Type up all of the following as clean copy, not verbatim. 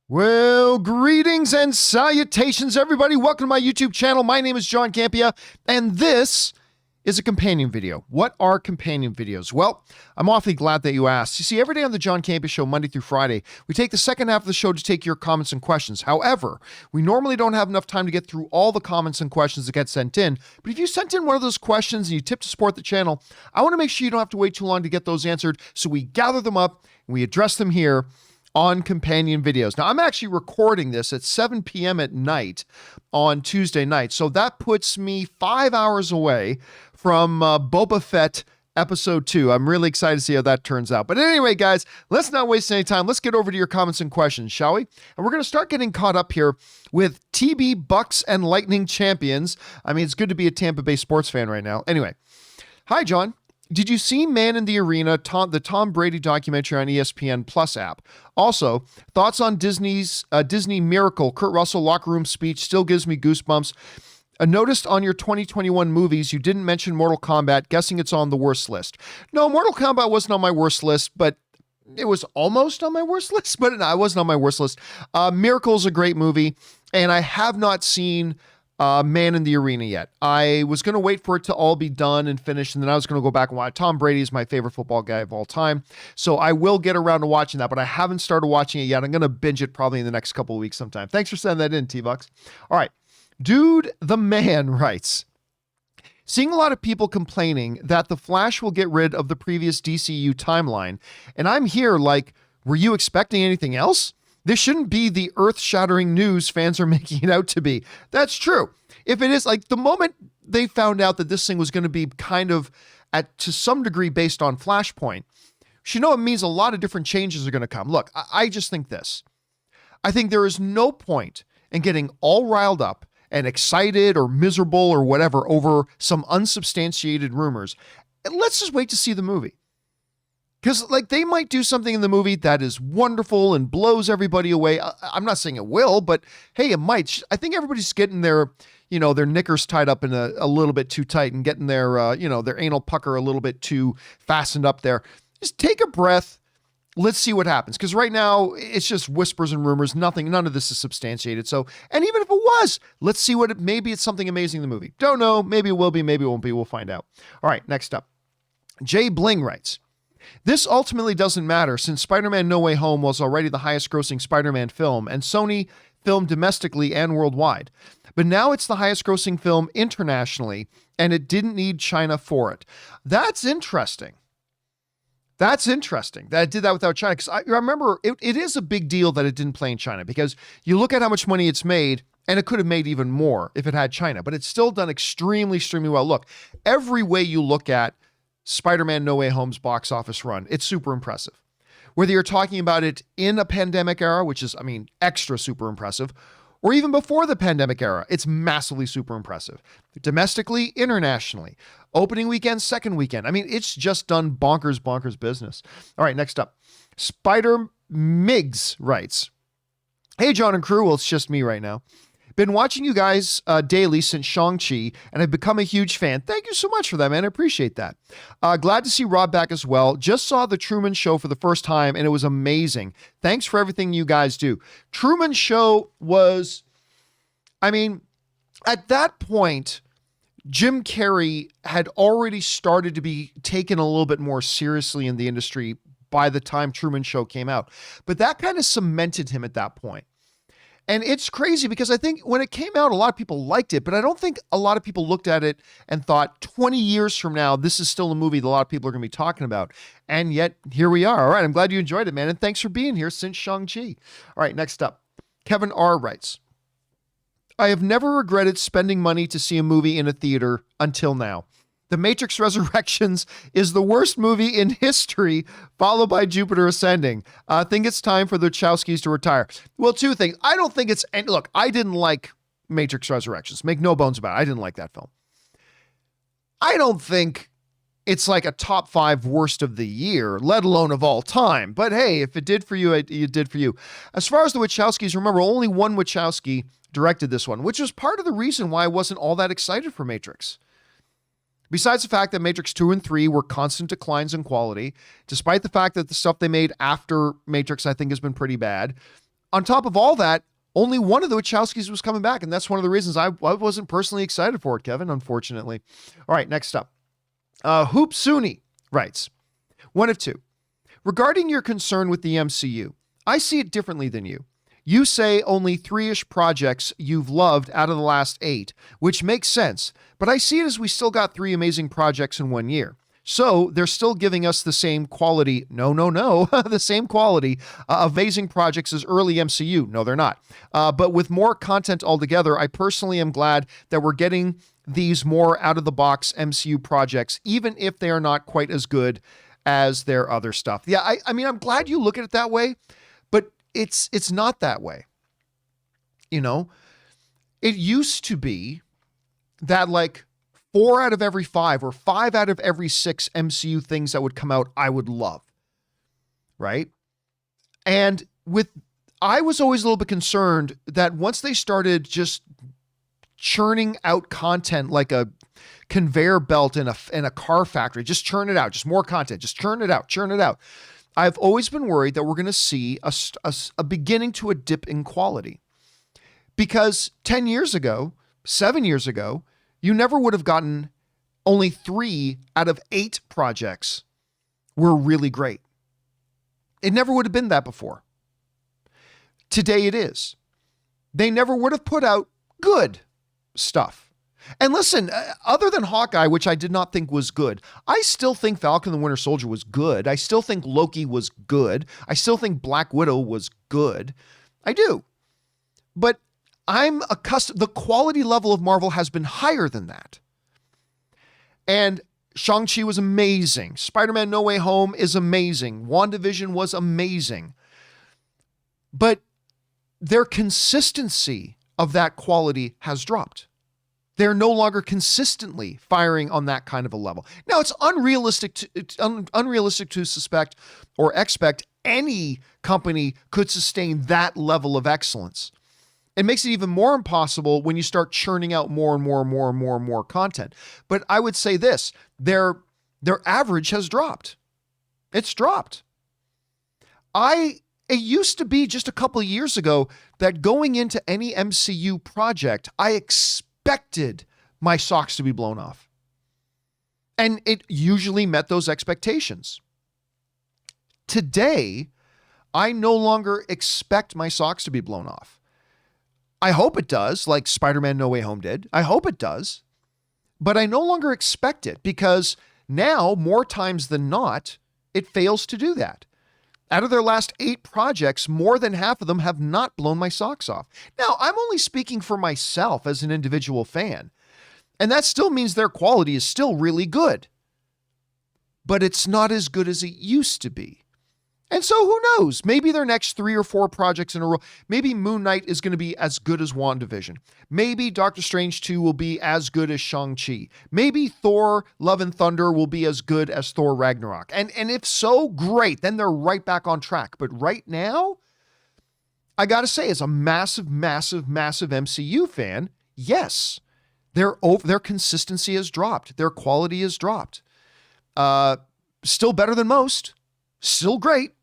Well, greetings and salutations, everybody. Welcome to my YouTube channel. My name is John Campea, and this is a companion video. What are companion videos? Well, I'm awfully glad that you asked. You see, every day on the John Campea Show, Monday through Friday, we take the second half of the show to take your comments and questions. However, we normally don't have enough time to get through all the comments and questions that get sent in. But if you sent in one of those questions and you tip to support the channel, I want to make sure you don't have to wait too long to get those answered. So we gather them up and we address them here on companion videos. Now, I'm actually recording this at 7 p.m. at night on Tuesday night. So that puts me 5 hours away from Boba Fett episode 2. I'm really excited to see how that turns out. But anyway, guys, let's not waste any time. Let's get over to your comments and questions, shall we? And we're going to start getting caught up here with TB Bucks and Lightning champions. I mean, it's good to be a Tampa Bay sports fan right now. Anyway, hi, John. Did you see Man in the Arena, the Tom Brady documentary on ESPN Plus app? Also, thoughts on Disney's Disney Miracle, Kurt Russell locker room speech still gives me goosebumps. Noticed on your 2021 movies, you didn't mention Mortal Kombat, guessing it's on the worst list. No, Mortal Kombat wasn't on my worst list, but it was almost on my worst list, but no, it wasn't on my worst list. Miracle is a great movie, and I have not seen Man in the Arena yet. I was going to wait for it to all be done and finished, and then I was going to go back and watch. Tom Brady is my favorite football guy of all time, so I will get around to watching that, but I haven't started watching it yet. I'm going to binge it probably in the next couple of weeks sometime. Thanks for sending that in, T-Bucks. All right. Dude the Man writes, seeing a lot of people complaining that The Flash will get rid of the previous DCU timeline, and I'm here like, were you expecting anything else? This shouldn't be the earth-shattering news fans are making it out to be. That's true. If it is, like, the moment they found out that this thing was going to be kind of, to some degree, based on Flashpoint, you know it means a lot of different changes are going to come. Look, I just think this. I think there is no point in getting all riled up and excited or miserable or whatever over some unsubstantiated rumors. And let's just wait to see the movie. Because, like, they might do something in the movie that is wonderful and blows everybody away. I'm not saying it will, but hey, it might. I think everybody's getting their, their knickers tied up in a little bit too tight and getting their, their anal pucker a little bit too fastened up there. Just take a breath. Let's see what happens. Because right now, it's just whispers and rumors. None of this is substantiated. So, and even if it was, let's see maybe it's something amazing in the movie. Don't know. Maybe it will be. Maybe it won't be. We'll find out. All right, next up. Jay Bling writes, this ultimately doesn't matter since Spider-Man No Way Home was already the highest grossing Spider-Man film and Sony filmed domestically and worldwide. But now it's the highest grossing film internationally and it didn't need China for it. That's interesting. That's interesting that it did that without China. Because I remember it is a big deal that it didn't play in China because you look at how much money it's made and it could have made even more if it had China, but it's still done extremely, extremely well. Look, every way you look at Spider-Man No Way Home's box office run, it's super impressive. Whether you're talking about it in a pandemic era, which is, extra super impressive, or even before the pandemic era, it's massively super impressive. Domestically, internationally, opening weekend, second weekend. It's just done bonkers business. All right, next up. Spider Migs writes, hey, John and crew. Well, it's just me right now. Been watching you guys daily since Shang-Chi, and I've become a huge fan. Thank you so much for that, man. I appreciate that. Glad to see Rob back as well. Just saw The Truman Show for the first time, and it was amazing. Thanks for everything you guys do. Truman Show was, at that point, Jim Carrey had already started to be taken a little bit more seriously in the industry by the time Truman Show came out. But that kind of cemented him at that point. And it's crazy because I think when it came out, a lot of people liked it, but I don't think a lot of people looked at it and thought 20 years from now, this is still a movie that a lot of people are going to be talking about. And yet here we are. All right. I'm glad you enjoyed it, man. And thanks for being here since Shang-Chi. All right. Next up, Kevin R. writes, I have never regretted spending money to see a movie in a theater until now. The Matrix Resurrections is the worst movie in history, followed by Jupiter Ascending. I think it's time for the Wachowskis to retire. Well, two things. I don't think it's, and look, I didn't like Matrix Resurrections. Make no bones about it. I didn't like that film. I don't think it's like a top 5 worst of the year, let alone of all time. But hey, if it did for you, it did for you. As far as the Wachowskis, remember, only one Wachowski directed this one, which was part of the reason why I wasn't all that excited for Matrix. Besides the fact that Matrix 2 and 3 were constant declines in quality, despite the fact that the stuff they made after Matrix, I think, has been pretty bad, on top of all that, only one of the Wachowskis was coming back. And that's one of the reasons I wasn't personally excited for it, Kevin, unfortunately. All right, next up. Hoop Suni writes, one of two. Regarding your concern with the MCU, I see it differently than you. You say only 3-ish projects you've loved out of the last 8, which makes sense, but I see it as we still got 3 amazing projects in 1 year. So they're still giving us the same quality, the same quality of amazing projects as early MCU. No, they're not. But with more content altogether, I personally am glad that we're getting these more out-of-the-box MCU projects, even if they are not quite as good as their other stuff. Yeah, I mean, I'm glad you look at it that way, but it's not that way. You know, it used to be that like 4 out of every 5 or 5 out of every 6 MCU things that would come out, I would love. Right? And I was always a little bit concerned that once they started just churning out content like a conveyor belt in a car factory, just churn it out, just more content, just churn it out. I've always been worried that we're going to see a beginning to a dip in quality. Because 10 years ago, 7 years ago, you never would have gotten only 3 out of 8 projects were really great. It never would have been that before. Today it is. They never would have put out good stuff. And listen, other than Hawkeye, which I did not think was good, I still think Falcon and the Winter Soldier was good. I still think Loki was good. I still think Black Widow was good. I do. But I'm accustomed, the quality level of Marvel has been higher than that. And Shang-Chi was amazing. Spider-Man No Way Home is amazing. WandaVision was amazing. But their consistency of that quality has dropped. They're no longer consistently firing on that kind of a level. Now, it's unrealistic to suspect or expect any company could sustain that level of excellence. It makes it even more impossible when you start churning out more and more content. But I would say this, their average has dropped. It's dropped. It used to be just a couple of years ago that going into any MCU project, I expected my socks to be blown off. And it usually met those expectations. Today, I no longer expect my socks to be blown off. I hope it does, like Spider-Man No Way Home did. I hope it does. But I no longer expect it because now, more times than not, it fails to do that. Out of their last 8 projects, more than half of them have not blown my socks off. Now, I'm only speaking for myself as an individual fan, and that still means their quality is still really good. But it's not as good as it used to be. And so who knows? Maybe their next 3 or 4 projects in a row, maybe Moon Knight is going to be as good as WandaVision. Maybe Doctor Strange 2 will be as good as Shang-Chi. Maybe Thor Love and Thunder will be as good as Thor Ragnarok. And if so, great. Then they're right back on track. But right now, I got to say, as a massive MCU fan, yes, their consistency has dropped. Their quality has dropped. Still better than most. Still great,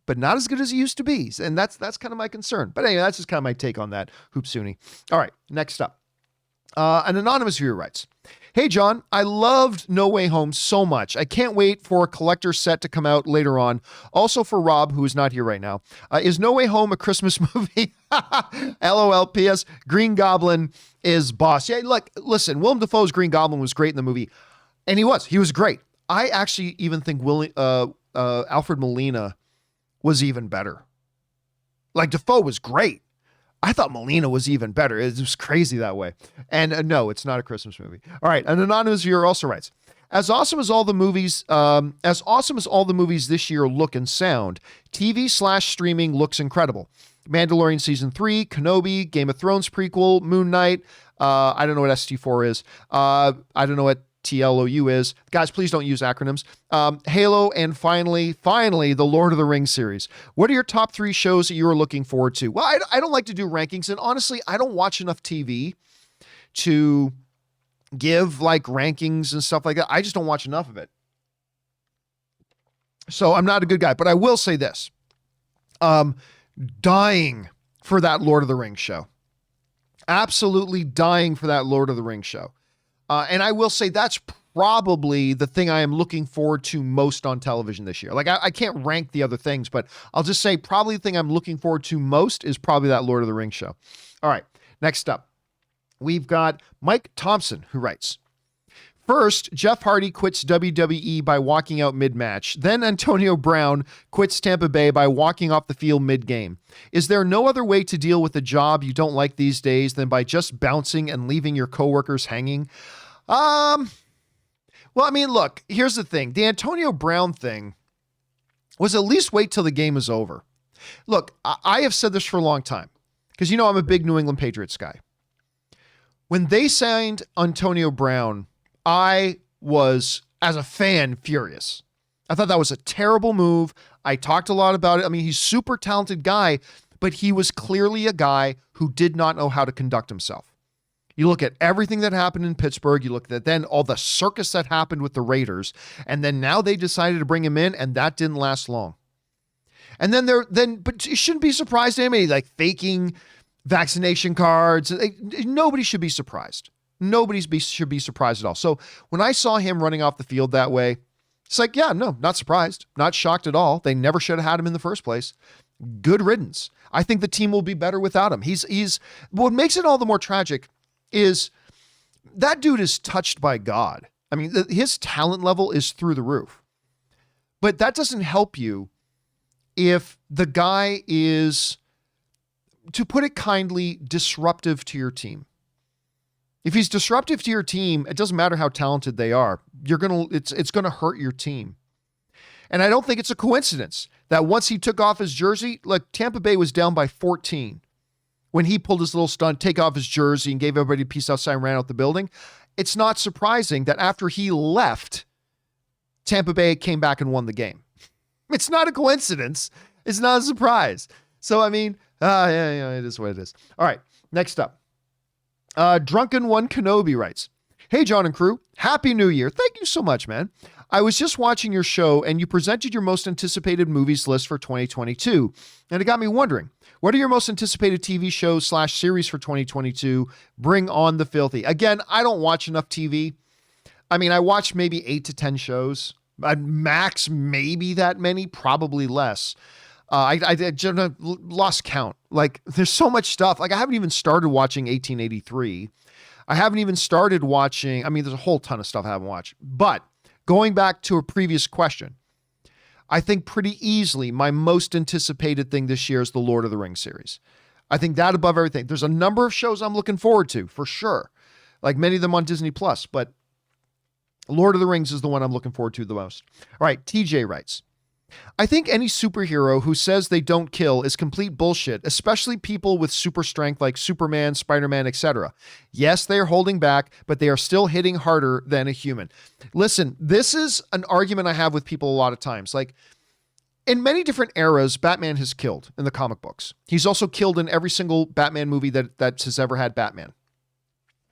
but not as good as it used to be. And that's kind of my concern. But anyway, that's just kind of my take on that, Hoop Suni. All right, next up. An anonymous viewer writes, "Hey, John, I loved No Way Home so much. I can't wait for a collector's set to come out later on. Also for Rob, who is not here right now. Is No Way Home a Christmas movie?" LOL. PS, Green Goblin is boss. Yeah, look, listen, Willem Dafoe's Green Goblin was great in the movie. And he was great. I actually even think Alfred Molina was even better. Like, Dafoe was great. I thought Molina was even better. It was crazy that way. And no, it's not a Christmas movie. All right. An anonymous viewer also writes, as awesome as all the movies this year look and sound, TV/streaming looks incredible. Mandalorian Season 3, Kenobi, Game of Thrones prequel, Moon Knight. I don't know what ST4 is. I don't know what TLOU is. Guys, please don't use acronyms. Halo, and finally, the Lord of the Rings series. What are your top 3 shows that you are looking forward to? Well, I don't like to do rankings, and honestly, I don't watch enough TV to give like rankings and stuff like that. I just don't watch enough of it. So I'm not a good guy, but I will say this. dying for that Lord of the Rings show. Absolutely dying for that Lord of the Rings show. And I will say that's probably the thing I am looking forward to most on television this year. Like I can't rank the other things, but I'll just say probably the thing I'm looking forward to most is probably that Lord of the Rings show. All right, next up, we've got Mike Thompson, who writes, first, Jeff Hardy quits WWE by walking out mid-match. Then Antonio Brown quits Tampa Bay by walking off the field mid-game. Is there no other way to deal with a job you don't like these days than by just bouncing and leaving your coworkers hanging? Well, I mean, look, here's the thing. The Antonio Brown thing was at least wait till the game is over. Look, I have said this for a long time because, you know, I'm a big New England Patriots guy. When they signed Antonio Brown, I was, as a fan, furious. I thought that was a terrible move. I talked a lot about it. I mean, he's a super talented guy, but he was clearly a guy who did not know how to conduct himself. You look at everything that happened in Pittsburgh. You look at then all the circus that happened with the Raiders. And then now they decided to bring him in, and that didn't last long. And but you shouldn't be surprised to anybody, like faking vaccination cards. Nobody should be surprised. Should be surprised at all. So when I saw him running off the field that way, it's like, yeah, no, not surprised, not shocked at all. They never should have had him in the first place. Good riddance. I think the team will be better without him. He's what makes it all the more tragic is that dude is touched by God. I mean, his talent level is through the roof, but that doesn't help you if the guy is, to put it kindly, disruptive to your team. If he's disruptive to your team, it doesn't matter how talented they are. It's going to hurt your team. And I don't think it's a coincidence that once he took off his jersey, like Tampa Bay was down by 14. When he pulled his little stunt, take off his jersey and gave everybody a peace out sign and ran out the building. It's not surprising that after he left, Tampa Bay came back and won the game. It's not a coincidence. It's not a surprise. So, I mean, yeah, it is what it is. All right, next up. Drunken One Kenobi writes, hey, John and crew, Happy New Year. Thank you so much, man. I was just watching your show and you presented your most anticipated movies list for 2022. And it got me wondering, what are your most anticipated TV shows / series for 2022? Bring on the filthy. Again, I don't watch enough TV. I mean, I watch maybe 8 to 10 shows. Max, maybe that many, probably less. I lost count. Like, there's so much stuff. Like, I haven't even started watching 1883. I haven't even started watching. I mean, there's a whole ton of stuff I haven't watched. But going back to a previous question, I think pretty easily my most anticipated thing this year is the Lord of the Rings series. I think that above everything. There's a number of shows I'm looking forward to, for sure. Like many of them on Disney Plus, but Lord of the Rings is the one I'm looking forward to the most. All right, TJ writes, I think any superhero who says they don't kill is complete bullshit, especially people with super strength like Superman, Spider-Man, etc. Yes, they are holding back, but they are still hitting harder than a human. Listen, this is an argument I have with people a lot of times. Like, in many different eras, Batman has killed in the comic books. He's also killed in every single Batman movie that has ever had Batman.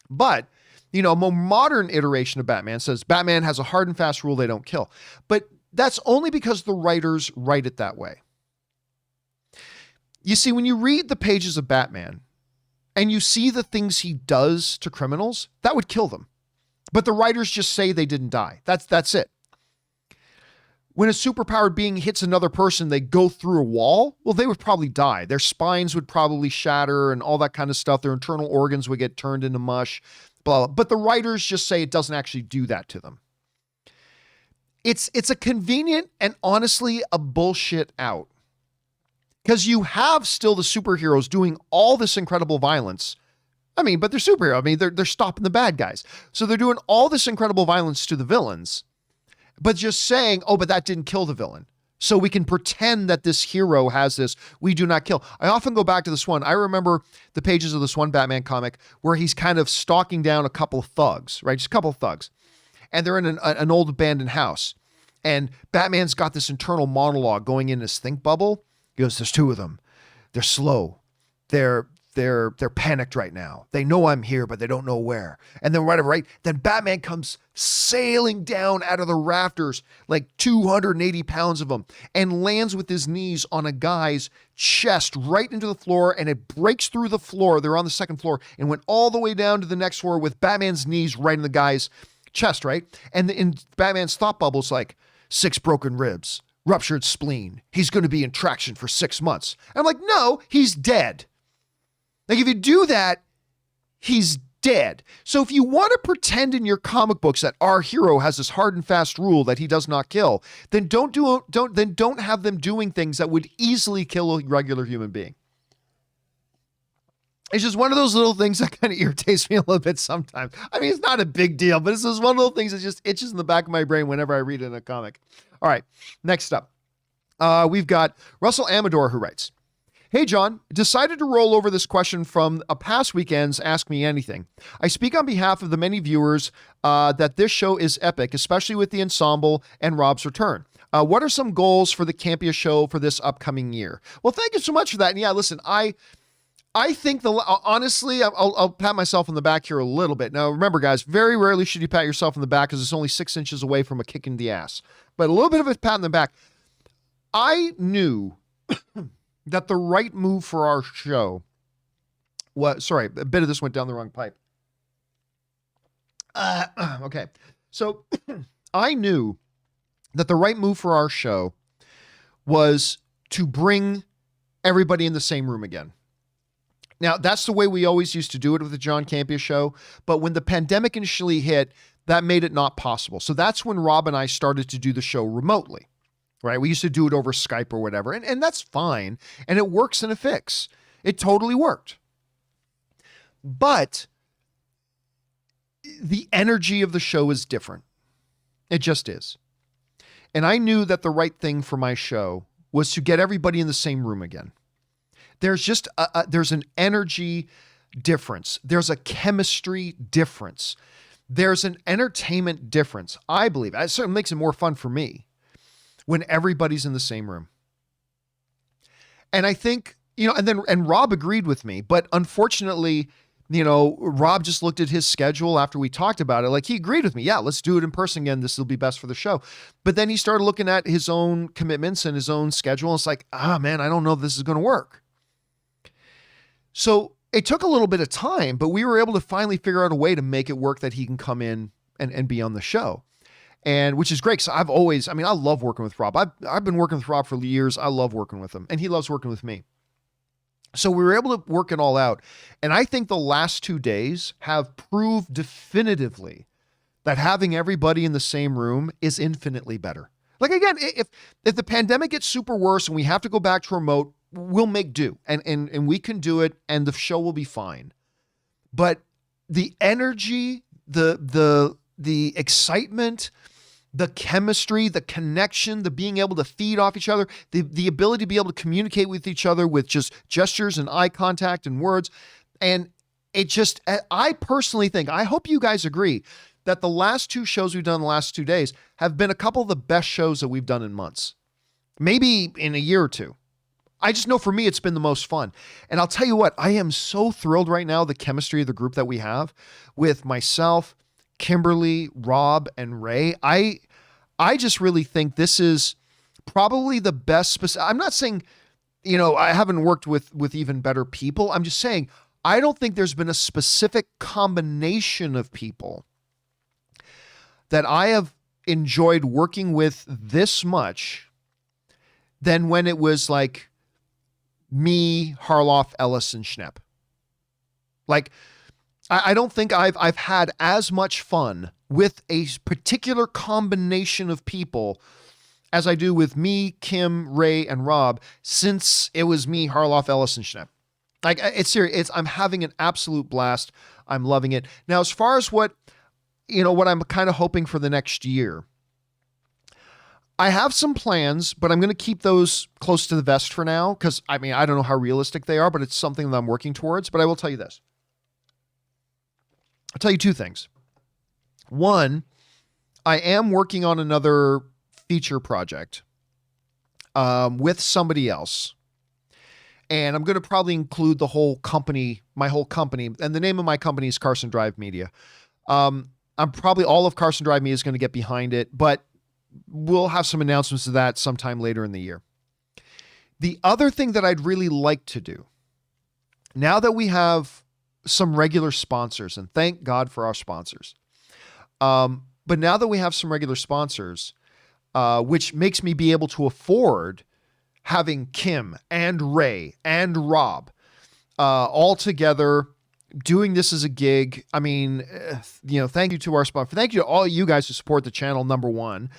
But, you know, a more modern iteration of Batman says Batman has a hard and fast rule, they don't kill. But that's only because the writers write it that way. You see, when you read the pages of Batman and you see the things he does to criminals, that would kill them. But the writers just say they didn't die. That's it. When a superpowered being hits another person, they go through a wall, well, they would probably die. Their spines would probably shatter and all that kind of stuff. Their internal organs would get turned into mush, blah, blah. But the writers just say it doesn't actually do that to them. It's a convenient and honestly a bullshit out. Because you have still the superheroes doing all this incredible violence. I mean, but they're superheroes. I mean, they're stopping the bad guys. So they're doing all this incredible violence to the villains, but just saying, oh, but that didn't kill the villain. So we can pretend that this hero has this. We do not kill. I often go back to this one. I remember the pages of this one Batman comic where he's kind of stalking down a couple of thugs, right? Just a couple of thugs. And they're in an old abandoned house. And Batman's got this internal monologue going in his think bubble. He goes, there's 2 of them. They're slow. They're they're panicked right now. They know I'm here, but they don't know where. And then then Batman comes sailing down out of the rafters, like 280 pounds of him, and lands with his knees on a guy's chest right into the floor, and it breaks through the floor. They're on the second floor and went all the way down to the next floor with Batman's knees right in the guy's chest, right? And in Batman's thought bubble's like, 6 broken ribs, ruptured spleen. He's going to be in traction for 6 months. And I'm like, no, he's dead. Like, if you do that, he's dead. So if you want to pretend in your comic books that our hero has this hard and fast rule that he does not kill, then don't have them doing things that would easily kill a regular human being. It's just one of those little things that kind of irritates me a little bit sometimes. I mean, it's not a big deal, but it's just one of those things that just itches in the back of my brain whenever I read it in a comic. All right, next up, we've got Russell Amador, who writes, "Hey, John, decided to roll over this question from a past weekend's Ask Me Anything. I speak on behalf of the many viewers that this show is epic, especially with the ensemble and Rob's return. What are some goals for the Campia Show for this upcoming year?" Well, thank you so much for that. And yeah, listen, I think honestly, I'll pat myself on the back here a little bit. Now, remember, guys, very rarely should you pat yourself on the back because it's only 6 inches away from a kick in the ass. But a little bit of a pat on the back. I knew that the right move for our show was, sorry, a bit of this went down the wrong pipe. Okay. So I knew that the right move for our show was to bring everybody in the same room again. Now, that's the way we always used to do it with the John Campea Show. But when the pandemic initially hit, that made it not possible. So that's when Rob and I started to do the show remotely, right? We used to do it over Skype or whatever. And that's fine. And it works in a fix. It totally worked. But the energy of the show is different. It just is. And I knew that the right thing for my show was to get everybody in the same room again. There's just there's an energy difference. There's a chemistry difference. There's an entertainment difference. I believe it certainly makes it more fun for me when everybody's in the same room. And I think, and Rob agreed with me, but unfortunately, Rob just looked at his schedule after we talked about it. Like, he agreed with me. Yeah, let's do it in person again. This will be best for the show. But then he started looking at his own commitments and his own schedule. And it's like, man, I don't know if this is going to work. So it took a little bit of time, but we were able to finally figure out a way to make it work that he can come in and be on the show. And which is great. So I love working with Rob. I've been working with Rob for years. I love working with him, and he loves working with me. So we were able to work it all out. And I think the last 2 days have proved definitively that having everybody in the same room is infinitely better. Like, again, if the pandemic gets super worse and we have to go back to remote, we'll make do, and we can do it, and the show will be fine. But the energy, the excitement, the chemistry, the connection, the being able to feed off each other, the ability to be able to communicate with each other with just gestures and eye contact and words. And it just, I personally think, I hope you guys agree, that the last 2 shows we've done in the last 2 days have been a couple of the best shows that we've done in months, maybe in a year or two. I just know for me, it's been the most fun. And I'll tell you what, I am so thrilled right now, the chemistry of the group that we have with myself, Kimberly, Rob, and Ray. I just really think this is probably the best. I'm not saying, I haven't worked with even better people. I'm just saying, I don't think there's been a specific combination of people that I have enjoyed working with this much than when it was like me, Harloff, Ellis, and Schnepp. Like, I don't think I've had as much fun with a particular combination of people as I do with me, Kim, Ray, and Rob since it was me, Harloff, Ellis, and Schnepp. Like, it's serious. I'm having an absolute blast. I'm loving it. Now, as far as what I'm kind of hoping for the next year, I have some plans, but I'm going to keep those close to the vest for now because, I don't know how realistic they are, but it's something that I'm working towards. But I will tell you this. I'll tell you 2 things. One, I am working on another feature project with somebody else. And I'm going to probably include the whole company, my whole company. And the name of my company is Carson Drive Media. I'm probably all of Carson Drive Media is going to get behind it, but we'll have some announcements of that sometime later in the year. The other thing that I'd really like to do, now that we have some regular sponsors, and thank God for our sponsors, but now that we have some regular sponsors, which makes me be able to afford having Kim and Ray and Rob all together doing this as a gig. I mean, thank you to our sponsor. Thank you to all you guys who support the channel, number one.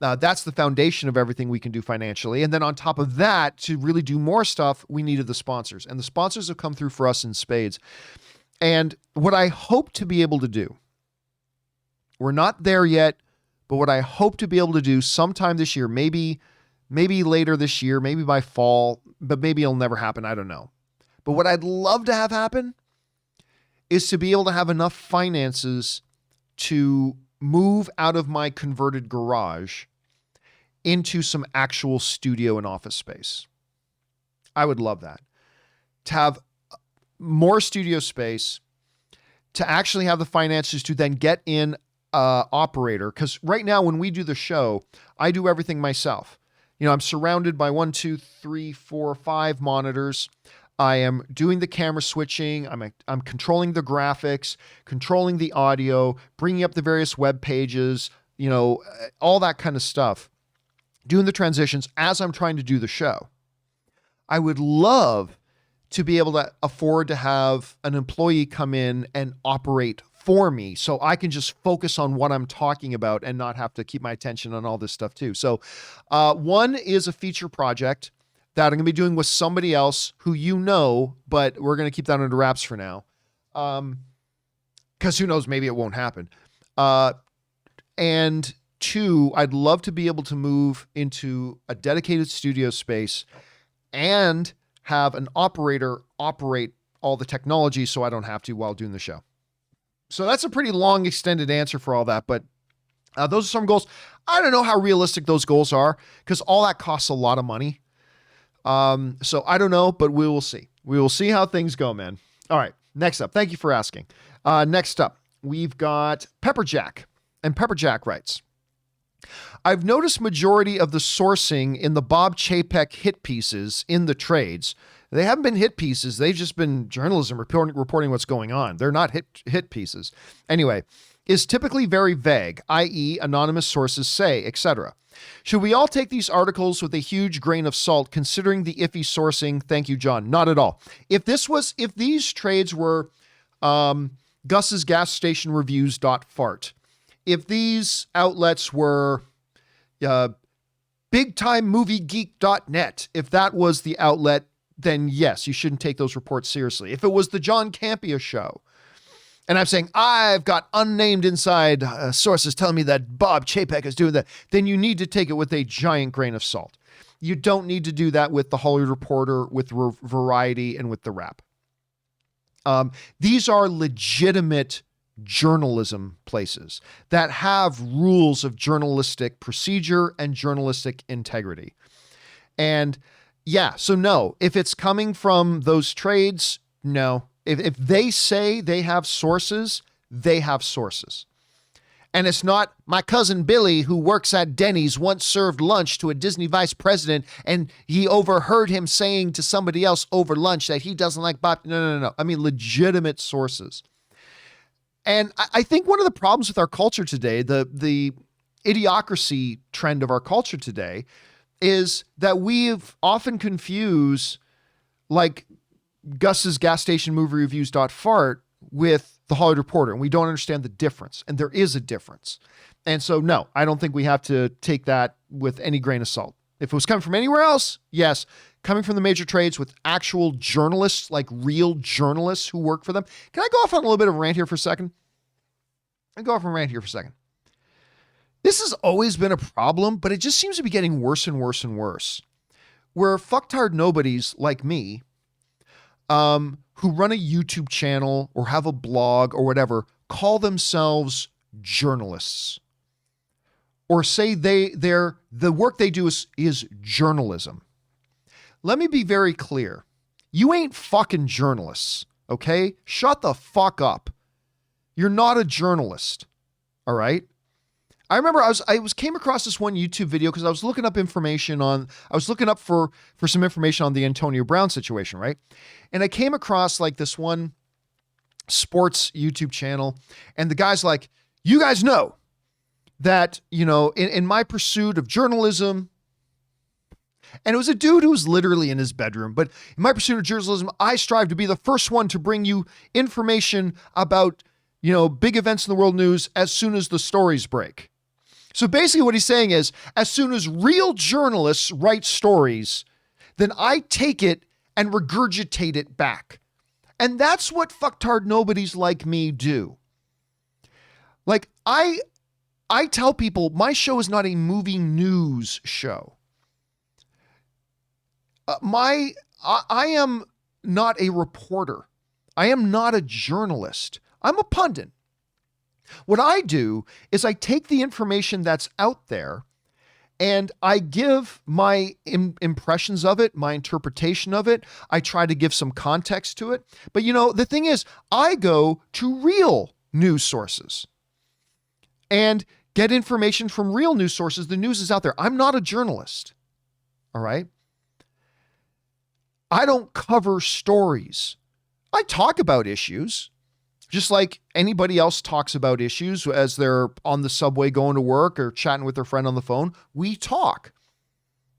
That's the foundation of everything we can do financially. And then on top of that, to really do more stuff, we needed the sponsors. And the sponsors have come through for us in spades. And what I hope to be able to do, we're not there yet, but what I hope to be able to do sometime this year, maybe later this year, maybe by fall, but maybe it'll never happen. I don't know. But what I'd love to have happen is to be able to have enough finances to move out of my converted garage into some actual studio and office space. I would love that. To have more studio space, to actually have the finances to then get in operator. Because right now when we do the show, I do everything myself. I'm surrounded by 1, 2, 3, 4, 5 monitors. I am doing the camera switching. I'm controlling the graphics, controlling the audio, bringing up the various web pages, all that kind of stuff, doing the transitions as I'm trying to do the show. I would love to be able to afford to have an employee come in and operate for me so I can just focus on what I'm talking about and not have to keep my attention on all this stuff too. So one is a feature project that I'm going to be doing with somebody else who but we're going to keep that under wraps for now. Because who knows, maybe it won't happen. And 2, I'd love to be able to move into a dedicated studio space and have an operator operate all the technology so I don't have to while doing the show. So that's a pretty long, extended answer for all that, but those are some goals. I don't know how realistic those goals are because all that costs a lot of money. So I don't know, but we will see. We will see how things go, man. All right. Next up. Thank you for asking. Next up, we've got Pepperjack. And Pepperjack writes, I've noticed majority of the sourcing in the Bob Chapek hit pieces in the trades. They haven't been hit pieces. They've just been journalism reporting what's going on. They're not hit pieces. Anyway, is typically very vague, i.e. anonymous sources say, etc. Should we all take these articles with a huge grain of salt considering the iffy sourcing? Thank you, John. Not at all. If these trades were Gus's gas station reviews.fart, if these outlets were bigtimemoviegeek.net, if that was the outlet, then yes, you shouldn't take those reports seriously. If it was the John Campea Show, and I'm saying, I've got unnamed inside sources telling me that Bob Chapek is doing that, then you need to take it with a giant grain of salt. You don't need to do that with the Hollywood Reporter, with Variety, and with The Wrap. These are legitimate journalism places that have rules of journalistic procedure and journalistic integrity. And yeah, so no, if it's coming from those trades, no. If they say they have sources, they have sources. And it's not my cousin Billy, who works at Denny's, once served lunch to a Disney vice president, and he overheard him saying to somebody else over lunch that he doesn't like Bob. No. I mean, legitimate sources. And I think one of the problems with our culture today, the idiocracy trend of our culture today, is that we've often confused like Gus's gas station movie reviews.fart with the Hollywood Reporter, and we don't understand the difference. And there is a difference. And so, no, I don't think we have to take that with any grain of salt. If it was coming from anywhere else, yes. Coming from the major trades with actual journalists, like real journalists who work for them. Can I go off on a little bit of a rant here for a second? This has always been a problem, but it just seems to be getting worse and worse and worse. Where fucktard nobodies like me, who run a YouTube channel or have a blog or whatever, call themselves journalists. Or say the work they do is journalism. Let me be very clear. You ain't fucking journalists, okay? Shut the fuck up. You're not a journalist, all right? I remember I came across this one YouTube video because I was looking up for some information on the Antonio Brown situation, right? And I came across like this one sports YouTube channel, and the guy's like, you guys know that, in my pursuit of journalism, and it was a dude who was literally in his bedroom, but in my pursuit of journalism, I strive to be the first one to bring you information about, big events in the world news as soon as the stories break. So basically what he's saying is, as soon as real journalists write stories, then I take it and regurgitate it back. And that's what fucktard nobodies like me do. Like, I tell people my show is not a movie news show. I am not a reporter. I am not a journalist. I'm a pundit. What I do is I take the information that's out there and I give my impressions of it, my interpretation of it. I try to give some context to it. But the thing is, I go to real news sources and get information from real news sources. The news is out there. I'm not a journalist. All right. I don't cover stories. I talk about issues. Just like anybody else talks about issues as they're on the subway going to work or chatting with their friend on the phone, we talk.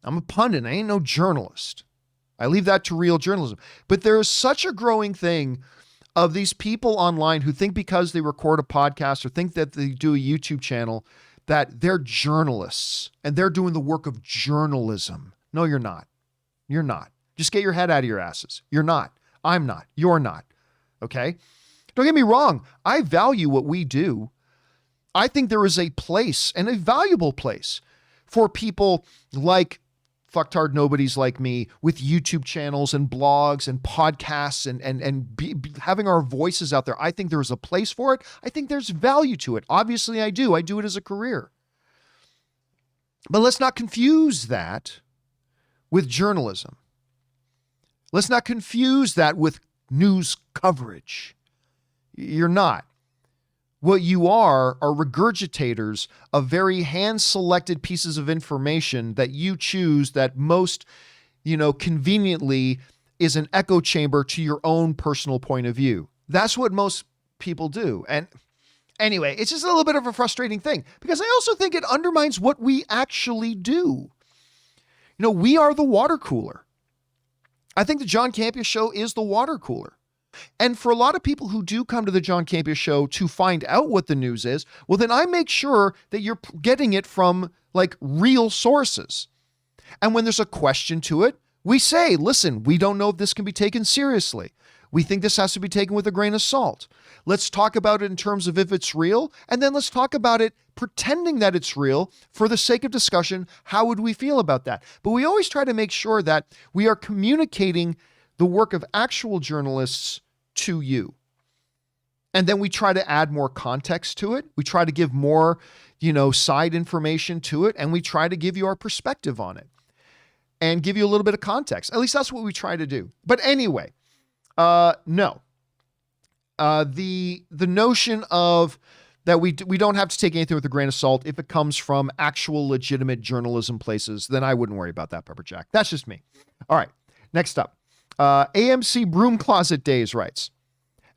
I'm a pundit. I ain't no journalist. I leave that to real journalism. But there is such a growing thing of these people online who think because they record a podcast or think that they do a YouTube channel that they're journalists and they're doing the work of journalism. No, you're not. You're not. Just get your head out of your asses. You're not. I'm not. You're not. Okay? Don't get me wrong. I value what we do. I think there is a place, and a valuable place, for people like fucktard nobodies like me with YouTube channels and blogs and podcasts and having our voices out there. I think there's a place for it. I think there's value to it. Obviously, I do. I do it as a career. But let's not confuse that with journalism. Let's not confuse that with news coverage. You're not. What you are regurgitators of very hand-selected pieces of information that you choose that most, conveniently is an echo chamber to your own personal point of view. That's what most people do. And anyway, it's just a little bit of a frustrating thing because I also think it undermines what we actually do. We are the water cooler. I think the John Campea Show is the water cooler. And for a lot of people who do come to the John Campea Show to find out what the news is, well, then I make sure that you're getting it from like real sources. And when there's a question to it, we say, listen, we don't know if this can be taken seriously. We think this has to be taken with a grain of salt. Let's talk about it in terms of if it's real, and then let's talk about it pretending that it's real for the sake of discussion. How would we feel about that? But we always try to make sure that we are communicating the work of actual journalists to you. And then we try to add more context to it. We try to give more, side information to it. And we try to give you our perspective on it and give you a little bit of context. At least that's what we try to do. But anyway, no. The notion of that we don't have to take anything with a grain of salt if it comes from actual legitimate journalism places, then I wouldn't worry about that, Pepperjack. That's just me. All right. Next up. AMC Broom Closet Days writes,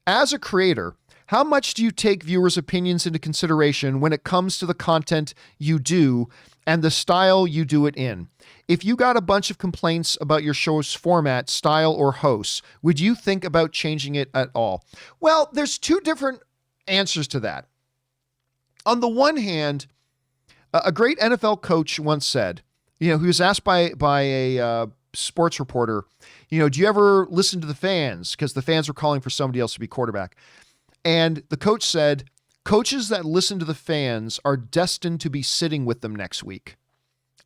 as a creator, how much do you take viewers' opinions into consideration when it comes to the content you do and the style you do it in? If you got a bunch of complaints about your show's format, style, or hosts, would you think about changing it at all? Well, there's two different answers to that. On the one hand, a great NFL coach once said, he was asked by a sports reporter, do you ever listen to the fans? Because the fans were calling for somebody else to be quarterback. And the coach said, coaches that listen to the fans are destined to be sitting with them next week.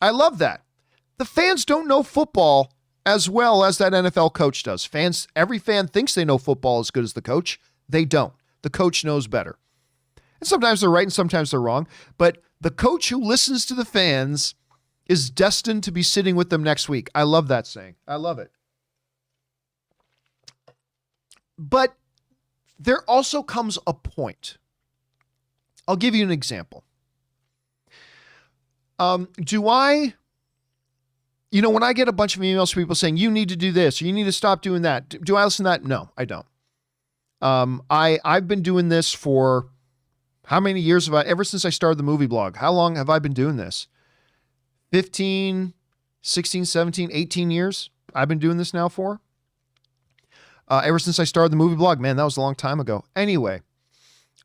I love that. The fans don't know football as well as that NFL coach does. Every fan thinks they know football as good as the coach. They don't. The coach knows better. And sometimes they're right and sometimes they're wrong. But the coach who listens to the fans is destined to be sitting with them next week. I love that saying. I love it. But there also comes a point. I'll give you an example. When I get a bunch of emails from people saying, you need to do this, or you need to stop doing that, do I listen to that? No, I don't. I've been doing this for how many years ever since I started the movie blog. How long have I been doing this? 15, 16, 17, 18 years I've been doing this now for. Ever since I started the movie blog. Man, that was a long time ago. Anyway,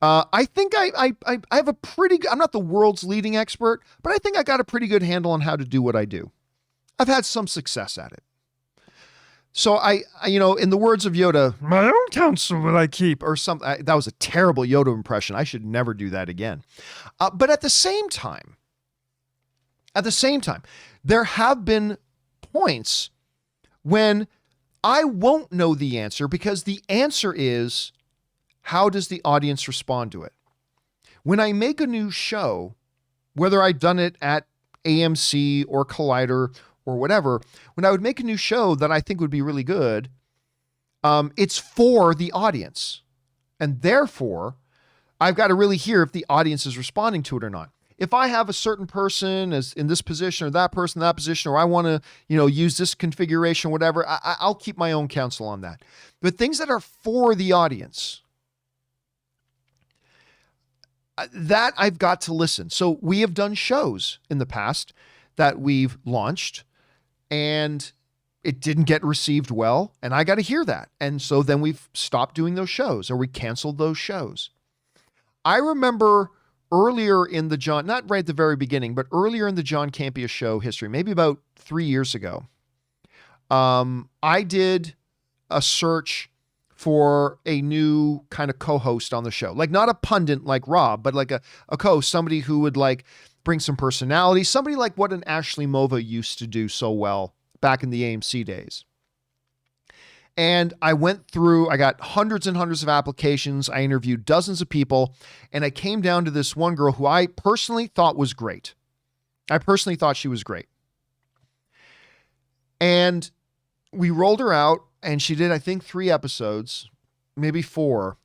I think I have a pretty good, I'm not the world's leading expert, but I think I got a pretty good handle on how to do what I do. I've had some success at it. So I in the words of Yoda, my own counsel will I keep, or something. That was a terrible Yoda impression. I should never do that again. But at the same time, there have been points when I won't know the answer, because the answer is, how does the audience respond to it? When I make a new show, whether I've done it at AMC or Collider or whatever, when I would make a new show that I think would be really good, it's for the audience. And therefore, I've got to really hear if the audience is responding to it or not. If I have a certain person as in this position, or that person in that position, or I want to, use this configuration, whatever, I'll keep my own counsel on that. But things that are for the audience, that I've got to listen. So we have done shows in the past that we've launched, and it didn't get received well, and I got to hear that. And so then we've stopped doing those shows, or we canceled those shows. I remember earlier in the not right at the very beginning, but earlier in the John Campea Show history, maybe about 3 years ago, I did a search for a new kind of co-host on the show. Like not a pundit like Rob, but like a co-host, somebody who would like bring some personality, somebody like what an Ashley Mova used to do so well back in the AMC days. And I got hundreds and hundreds of applications. I interviewed dozens of people, and I came down to this one girl who I personally thought was great. I personally thought she was great. And we rolled her out, and she did, I think, 3 episodes, maybe 4,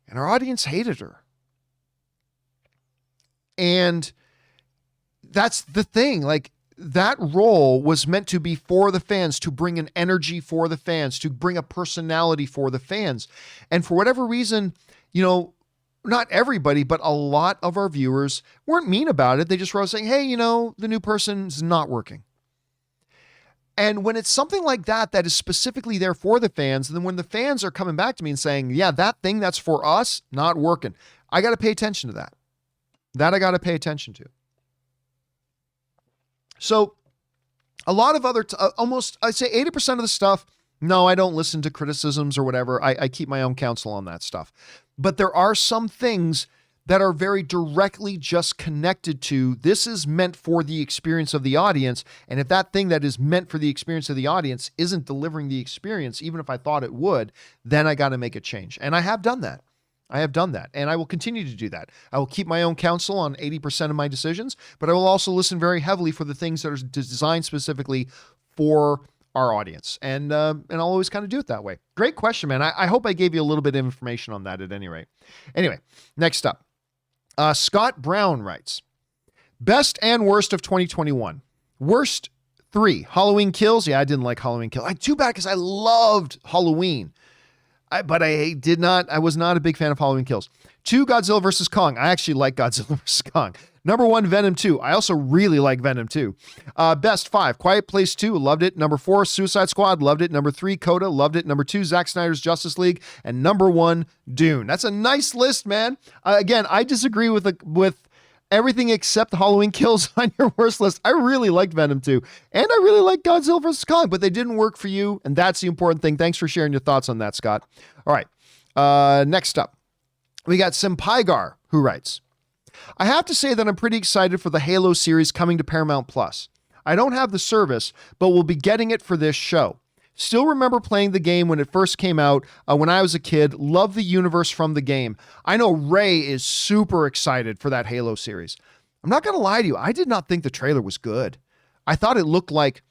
and our audience hated her. And that's the thing, like, that role was meant to be for the fans, to bring an energy for the fans, to bring a personality for the fans. And for whatever reason, not everybody, but a lot of our viewers weren't mean about it. They just wrote saying, hey, the new person's not working. And when it's something like that is specifically there for the fans, and then when the fans are coming back to me and saying, yeah, that thing that's for us, not working, I got to pay attention to that. That I got to pay attention to. So a lot of other, almost, I'd say 80% of the stuff, no, I don't listen to criticisms or whatever. I keep my own counsel on that stuff. But there are some things that are very directly just connected to, this is meant for the experience of the audience. And if that thing that is meant for the experience of the audience isn't delivering the experience, even if I thought it would, then I got to make a change. And I have done that. And I will continue to do that. I will keep my own counsel on 80% of my decisions, but I will also listen very heavily for the things that are designed specifically for our audience. And I'll always kind of do it that way. Great question, man. I hope I gave you a little bit of information on that at any rate. Anyway, next up. Scott Brown writes, best and worst of 2021. Worst 3, Halloween Kills. Yeah, I didn't like Halloween Kills. Too bad, because I loved Halloween. But I was not a big fan of Halloween Kills. 2, Godzilla vs. Kong. I actually like Godzilla vs. Kong. Number 1, Venom 2. I also really like Venom 2. Best 5, Quiet Place 2. Loved it. Number 4, Suicide Squad. Loved it. Number 3, Coda. Loved it. Number 2, Zack Snyder's Justice League. And number 1, Dune. That's a nice list, man. Again, I disagree with everything except Halloween Kills on your worst list. I really liked Venom 2. And I really liked Godzilla vs. Kong, but they didn't work for you. And that's the important thing. Thanks for sharing your thoughts on that, Scott. All right. Next up, we got Simpaigar, who writes, I have to say that I'm pretty excited for the Halo series coming to Paramount Plus. I don't have the service, but will be getting it for this show. Still remember playing the game when it first came out when I was a kid. Love the universe from the game. I know Ray is super excited for that Halo series. I'm not going to lie to you. I did not think the trailer was good. I thought it looked like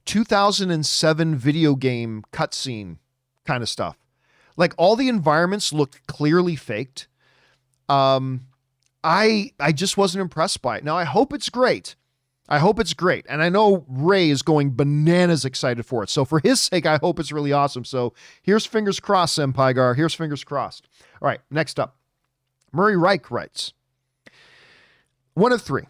2007 video game cutscene kind of stuff. Like all the environments looked clearly faked. I just wasn't impressed by it. Now I hope it's great. I hope it's great. And I know Ray is going bananas excited for it. So for his sake, I hope it's really awesome. So here's fingers crossed, Senpai Gar. Here's fingers crossed. All right, next up. Murray Reich writes, 1 of 3.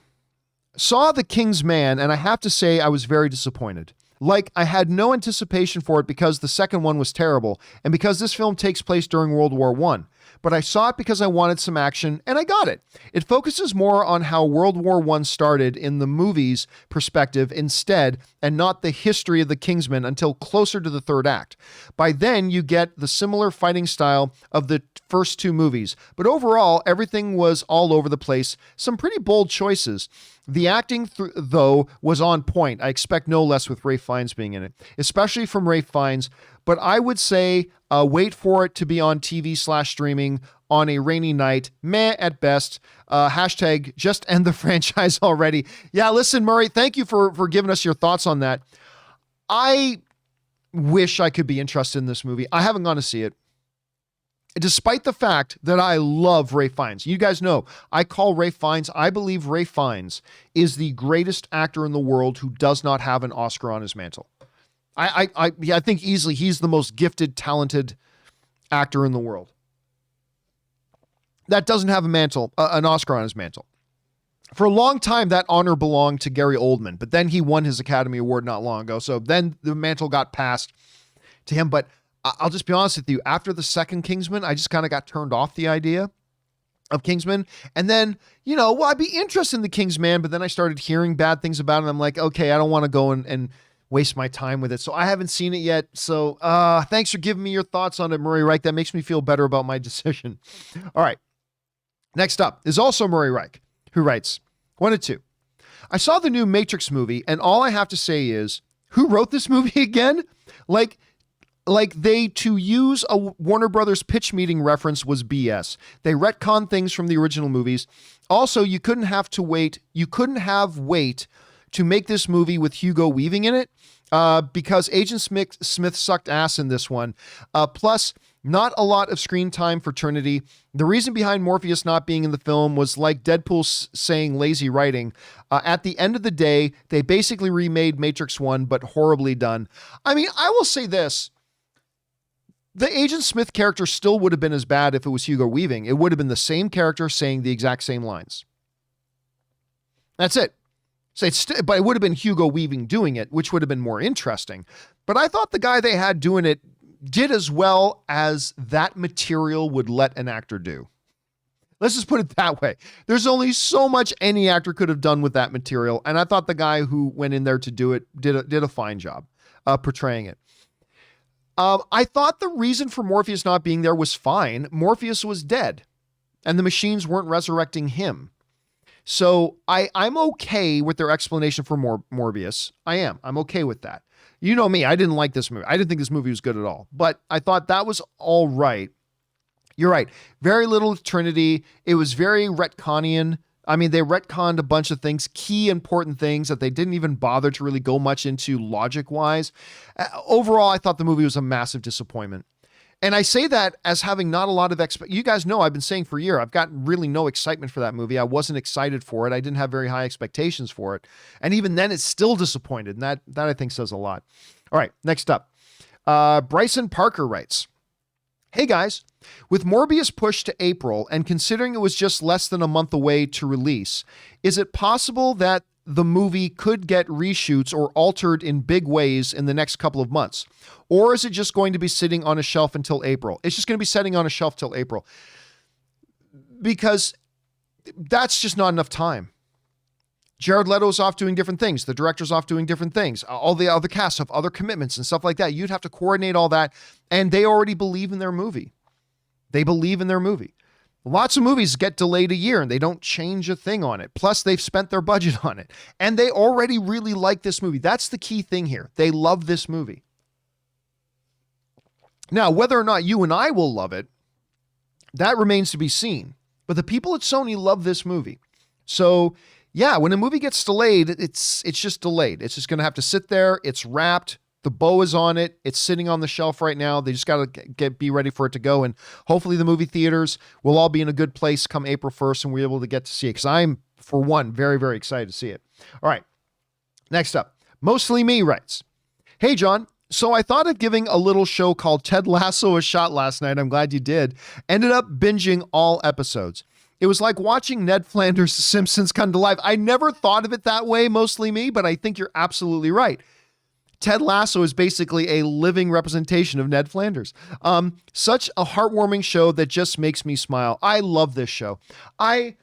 Saw The King's Man, and I have to say I was very disappointed. Like, I had no anticipation for it because the second one was terrible, and because this film takes place during World War I. But I saw it because I wanted some action, and I got it. It focuses more on how World War I started in the movie's perspective instead, and not the history of the Kingsman until closer to the third act. By then, you get the similar fighting style of the first 2 movies. But overall, everything was all over the place. Some pretty bold choices. The acting, though, was on point. I expect no less with Ralph Fiennes being in it, especially from Ralph Fiennes. But I would say wait for it to be on TV/streaming on a rainy night. Meh at best. Hashtag just end the franchise already. Yeah, listen, Murray, thank you for giving us your thoughts on that. I wish I could be interested in this movie. I haven't gone to see it. Despite the fact that I love Ralph Fiennes. You guys know, I call Ralph Fiennes, I believe Ralph Fiennes is the greatest actor in the world who does not have an Oscar on his mantle. I think easily he's the most gifted, talented actor in the world that doesn't have an Oscar on his mantle. For a long time, that honor belonged to Gary Oldman, but then he won his Academy Award not long ago. So then the mantle got passed to him. But I'll just be honest with you. After the second Kingsman, I just kind of got turned off the idea of Kingsman. And then, I'd be interested in the Kingsman, but then I started hearing bad things about it. And I'm like, okay, I don't want to go and waste my time with it. So I haven't seen it yet. So thanks for giving me your thoughts on it, Murray Reich. That makes me feel better about my decision. All right. Next up is also Murray Reich, who writes, 1 of 2. I saw the new Matrix movie, and all I have to say is, who wrote this movie again? Like to use a Warner Brothers pitch meeting reference was BS. They retconned things from the original movies. Also, you couldn't have wait to make this movie with Hugo Weaving in it because Agent Smith sucked ass in this one. Plus, not a lot of screen time for Trinity. The reason behind Morpheus not being in the film was like Deadpool saying lazy writing. At the end of the day, they basically remade Matrix 1, but horribly done. I mean, I will say this. The Agent Smith character still would have been as bad if it was Hugo Weaving. It would have been the same character saying the exact same lines. That's it. So but it would have been Hugo Weaving doing it, which would have been more interesting. But I thought the guy they had doing it did as well as that material would let an actor do. Let's just put it that way. There's only so much any actor could have done with that material. And I thought the guy who went in there to do it did a fine job portraying it. I thought the reason for Morpheus not being there was fine. Morpheus was dead and the machines weren't resurrecting him. So I'm okay with their explanation for Morbius. I'm okay with that. You know me, I didn't like this movie. I didn't think this movie was good at all, but I thought that was all right. You're right. Very little Trinity. It was very retconnian. I mean, they retconned a bunch of things, key important things that they didn't even bother to really go much into logic-wise. Overall, I thought the movie was a massive disappointment. And I say that as having not a lot of you guys know I've been saying for a year, I've got really no excitement for that movie. I wasn't excited for it. I didn't have very high expectations for it. And even then, it's still disappointed. And that I think says a lot. All right, next up. Bryson Parker writes, hey guys, with Morbius pushed to April and considering it was just less than a month away to release, is it possible that the movie could get reshoots or altered in big ways in the next couple of months? Or is it just going to be sitting on a shelf until April? It's just going to be sitting on a shelf till April because that's just not enough time. Jared Leto's off doing different things. The director's off doing different things. All the other casts have other commitments and stuff like that. You'd have to coordinate all that. And they already believe in their movie. They believe in their movie. Lots of movies get delayed a year and they don't change a thing on it. Plus, they've spent their budget on it. And they already really like this movie. That's the key thing here. They love this movie. Now, whether or not you and I will love it, that remains to be seen. But the people at Sony love this movie. So, yeah, when a movie gets delayed, it's just delayed. It's just going to have to sit there. It's wrapped. The bow is on it. It's sitting on the shelf right now. They just got to be ready for it to go. And hopefully the movie theaters will all be in a good place come April 1st and we're able to get to see it. Because I'm, for one, very, very excited to see it. All right. Next up, Mostly Me writes, "Hey, John. So I thought of giving a little show called Ted Lasso a shot last night. I'm glad you did. Ended up binging all episodes. It was like watching Ned Flanders' Simpsons come to life. I never thought of it that way, Mostly Me, but I think you're absolutely right. Ted Lasso is basically a living representation of Ned Flanders. Such a heartwarming show that just makes me smile. I love this show. I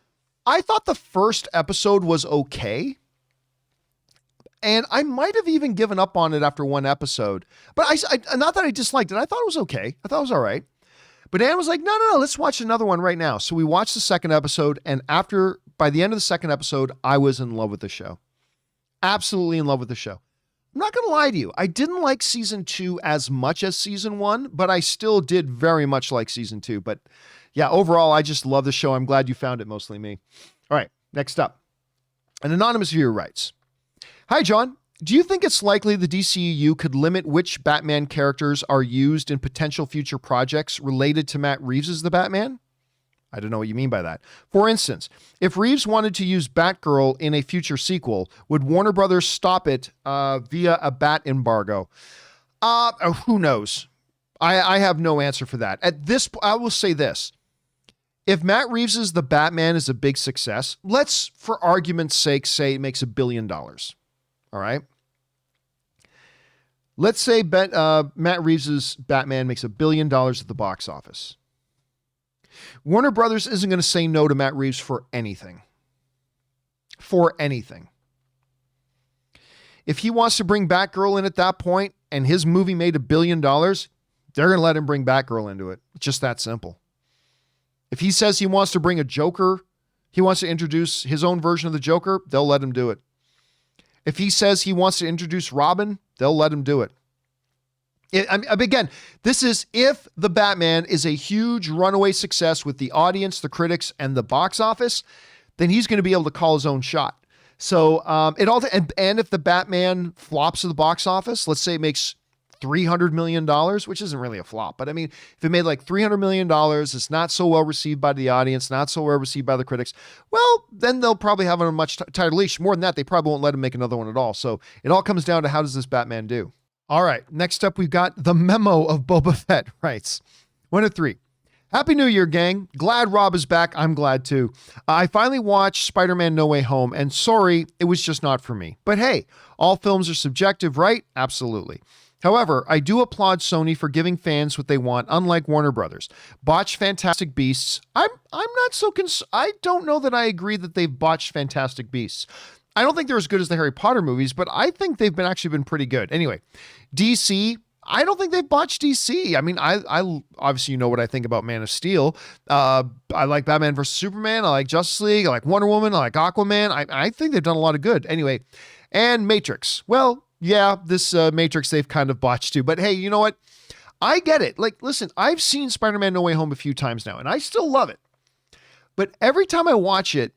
thought the first episode was okay. And I might have even given up on it after one episode. But I not that I disliked it. I thought it was okay. I thought it was all right. But Ann was like, no, let's watch another one right now. So we watched the second episode. And by the end of the second episode, I was in love with the show. Absolutely in love with the show. I'm not going to lie to you. I didn't like season 2 as much as season 1, but I still did very much like season 2. But yeah, overall, I just love the show. I'm glad you found it, Mostly Me. All right, next up. An anonymous viewer writes, "Hi, John. Do you think it's likely the DCEU could limit which Batman characters are used in potential future projects related to Matt Reeves' The Batman?" I don't know what you mean by that. For instance, if Reeves wanted to use Batgirl in a future sequel, would Warner Brothers stop it via a bat embargo? Who knows? I have no answer for that. At this, I will say this. If Matt Reeves' The Batman is a big success, let's, for argument's sake, say it makes $1 billion. All right? Let's say Matt Reeves' Batman makes $1 billion at the box office. Warner Brothers isn't going to say no to Matt Reeves for anything. For anything. If he wants to bring Batgirl in at that point and his movie made $1 billion, they're going to let him bring Batgirl into it. It's just that simple. If he says he wants to bring a Joker, he wants to introduce his own version of the Joker, they'll let him do it. If he says he wants to introduce Robin, they'll let him do it. Again, this is if the Batman is a huge runaway success with the audience, the critics, and the box office, then he's going to be able to call his own shot. So and if the Batman flops at the box office, let's say it makes $300 million, which isn't really a flop, but I mean, if it made like $300 million, it's not so well received by the audience, not so well received by the critics, well, then they'll probably have a much tighter leash. More than that, they probably won't let him make another one at all. So it all comes down to how does this Batman do? All right, next up, we've got the memo of Boba Fett writes, 1 of 3. Happy New Year, gang. Glad Rob is back. I'm glad too. I finally watched Spider-Man No Way Home, and sorry, it was just not for me. But hey, all films are subjective, right? Absolutely. However, I do applaud Sony for giving fans what they want, unlike Warner Brothers. Botched Fantastic Beasts. I'm not so I don't know that I agree that they've botched Fantastic Beasts. I don't think they're as good as the Harry Potter movies, but I think they've actually been pretty good. Anyway, DC, I don't think they've botched DC. I mean, I obviously you know what I think about Man of Steel. I like Batman vs. Superman. I like Justice League. I like Wonder Woman. I like Aquaman. I think they've done a lot of good. Anyway, and Matrix. Well, yeah, this Matrix they've kind of botched too. But hey, you know what? I get it. Like, listen, I've seen Spider-Man No Way Home a few times now, and I still love it. But every time I watch it,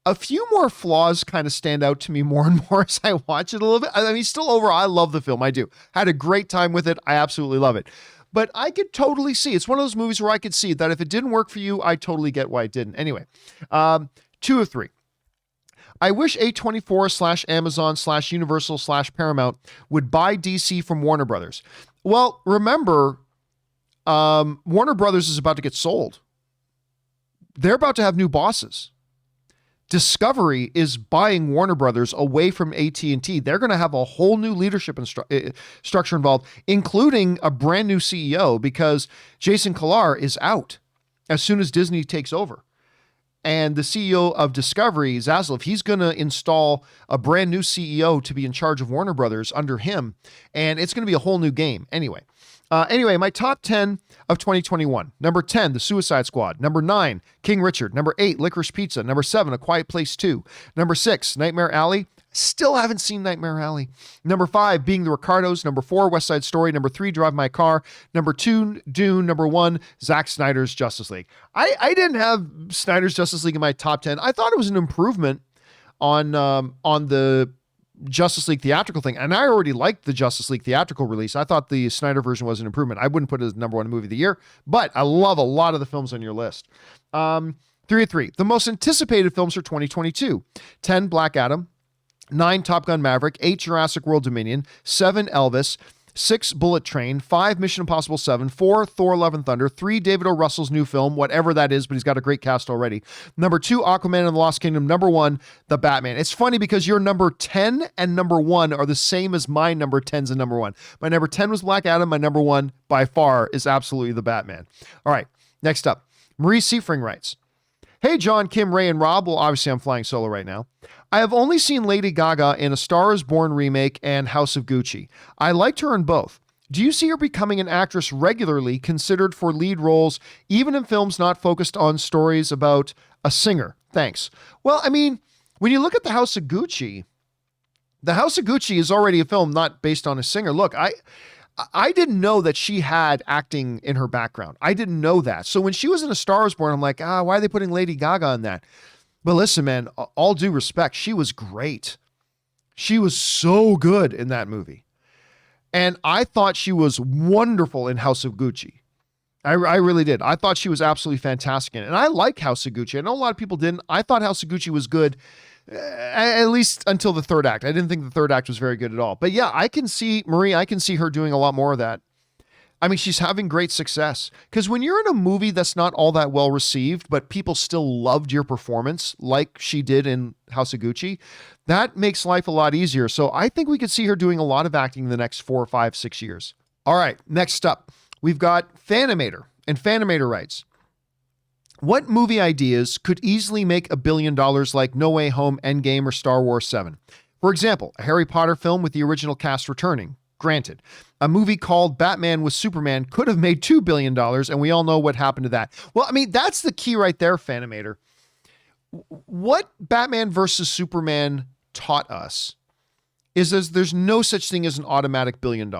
a few more flaws kind of stand out to me more and more as I watch it a little bit. I mean, still overall, I love the film. I do. Had a great time with it. I absolutely love it. But I could totally see. It's one of those movies where I could see that if it didn't work for you, I totally get why it didn't. Anyway, 2 of 3. I wish A24/Amazon/Universal/Paramount would buy DC from Warner Brothers. Well, remember, Warner Brothers is about to get sold. They're about to have new bosses. Discovery is buying Warner Brothers away from AT&T. They're going to have a whole new leadership structure involved, including a brand new CEO because Jason Kilar is out as soon as Disney takes over. And the CEO of Discovery, Zaslav, he's going to install a brand new CEO to be in charge of Warner Brothers under him. And it's going to be a whole new game. Anyway, my top 10 of 2021. Number 10, The Suicide Squad. Number 9, King Richard. Number 8, Licorice Pizza. Number 7, A Quiet Place 2. Number 6, Nightmare Alley. Still haven't seen Nightmare Alley. Number 5, Being the Ricardos. Number 4, West Side Story. Number 3, Drive My Car. Number 2, Dune. Number 1, Zack Snyder's Justice League. I didn't have Snyder's Justice League in my top 10. I thought it was an improvement on the Justice League theatrical thing, and I already liked the Justice League theatrical release. I thought the Snyder version was an improvement. I wouldn't put it as number one movie of the year, but I love a lot of the films on your list. 3 of 3. The most anticipated films for 2022. 10, Black Adam. 9, Top Gun Maverick. 8, Jurassic World Dominion. 7, Elvis. 6, Bullet Train. 5, Mission Impossible 7. 4, Thor Love and Thunder. 3, David O. Russell's new film, whatever that is, but he's got a great cast already. Number 2, Aquaman and the Lost Kingdom. Number 1, The Batman. It's funny because your number 10 and number 1 are the same as my number 10s and number 1. My number 10 was Black Adam. My number 1 by far is absolutely The Batman. All right, next up. Marie Seifring writes, "Hey, John, Kim, Ray, and Rob." Well, obviously I'm flying solo right now. "I have only seen Lady Gaga in A Star is Born remake and House of Gucci. I liked her in both. Do you see her becoming an actress regularly considered for lead roles, even in films not focused on stories about a singer? Thanks." Well, I mean, when you look at The House of Gucci is already a film not based on a singer. Look, I didn't know that she had acting in her background. I didn't know that. So when she was in A Star is Born, I'm like, why are they putting Lady Gaga in that? But listen, man, all due respect, she was great. She was so good in that movie. And I thought she was wonderful in House of Gucci. I really did. I thought she was absolutely fantastic in it. And I like House of Gucci. I know a lot of people didn't. I thought House of Gucci was good, at least until the third act. I didn't think the third act was very good at all. But yeah, I can see her doing a lot more of that. I mean, she's having great success. Because when you're in a movie that's not all that well received, but people still loved your performance like she did in House of Gucci, that makes life a lot easier. So I think we could see her doing a lot of acting in the next 4, 5, 6 years. All right, next up, we've got Fanimator. And Fanimator writes, "What movie ideas could easily make $1 billion like No Way Home, Endgame, or Star Wars 7? For example, a Harry Potter film with the original cast returning. Granted, a movie called Batman with Superman could have made $2 billion, and we all know what happened to that." Well, I mean, that's the key right there, Fanimator. What Batman versus Superman taught us is there's no such thing as an automatic $1 billion.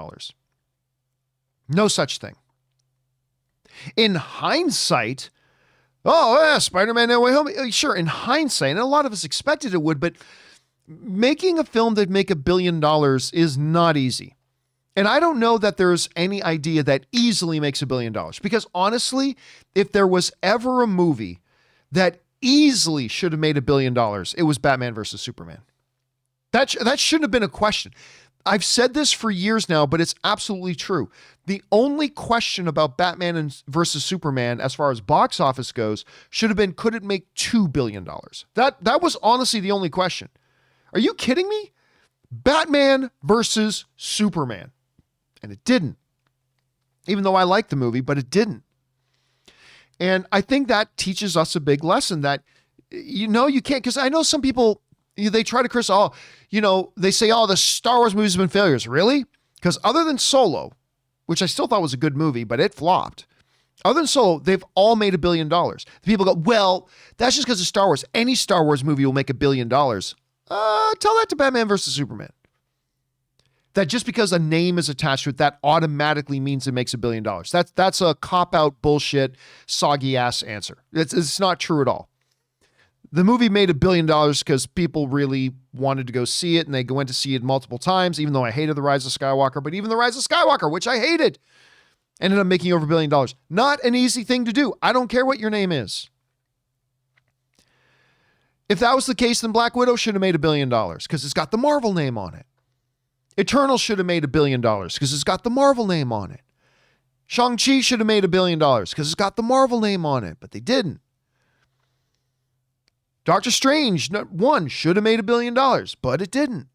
No such thing. In hindsight, Spider-Man No Way Home, sure, in hindsight, and a lot of us expected it would, but making a film that make $1 billion is not easy. And I don't know that there's any idea that easily makes $1 billion, because honestly, if there was ever a movie that easily should have made $1 billion, it was Batman versus Superman. That shouldn't have been a question. I've said this for years now, but it's absolutely true. The only question about Batman versus Superman, as far as box office goes, should have been, could it make $2 billion? That was honestly the only question. Are you kidding me? Batman versus Superman. And it didn't. Even though I like the movie, but it didn't. And I think that teaches us a big lesson that, you can't, because I know some people, they try to criticize, they say, the Star Wars movies have been failures. Really? Because other than Solo, which I still thought was a good movie, but it flopped. Other than Solo, they've all made $1 billion. The people go, well, that's just because of Star Wars. Any Star Wars movie will make $1 billion. Tell that to Batman versus Superman. That just because a name is attached to it, that automatically means it makes $1 billion. That's a cop-out bullshit, soggy-ass answer. It's not true at all. The movie made $1 billion because people really wanted to go see it, and they went to see it multiple times, even though I hated The Rise of Skywalker. But even The Rise of Skywalker, which I hated, ended up making over $1 billion. Not an easy thing to do. I don't care what your name is. If that was the case, then Black Widow should have made $1 billion because it's got the Marvel name on it. Eternal should have made $1 billion because it's got the Marvel name on it. Shang-Chi should have made $1 billion because it's got the Marvel name on it, but they didn't. Doctor Strange 1 should have made $1 billion, but it didn't.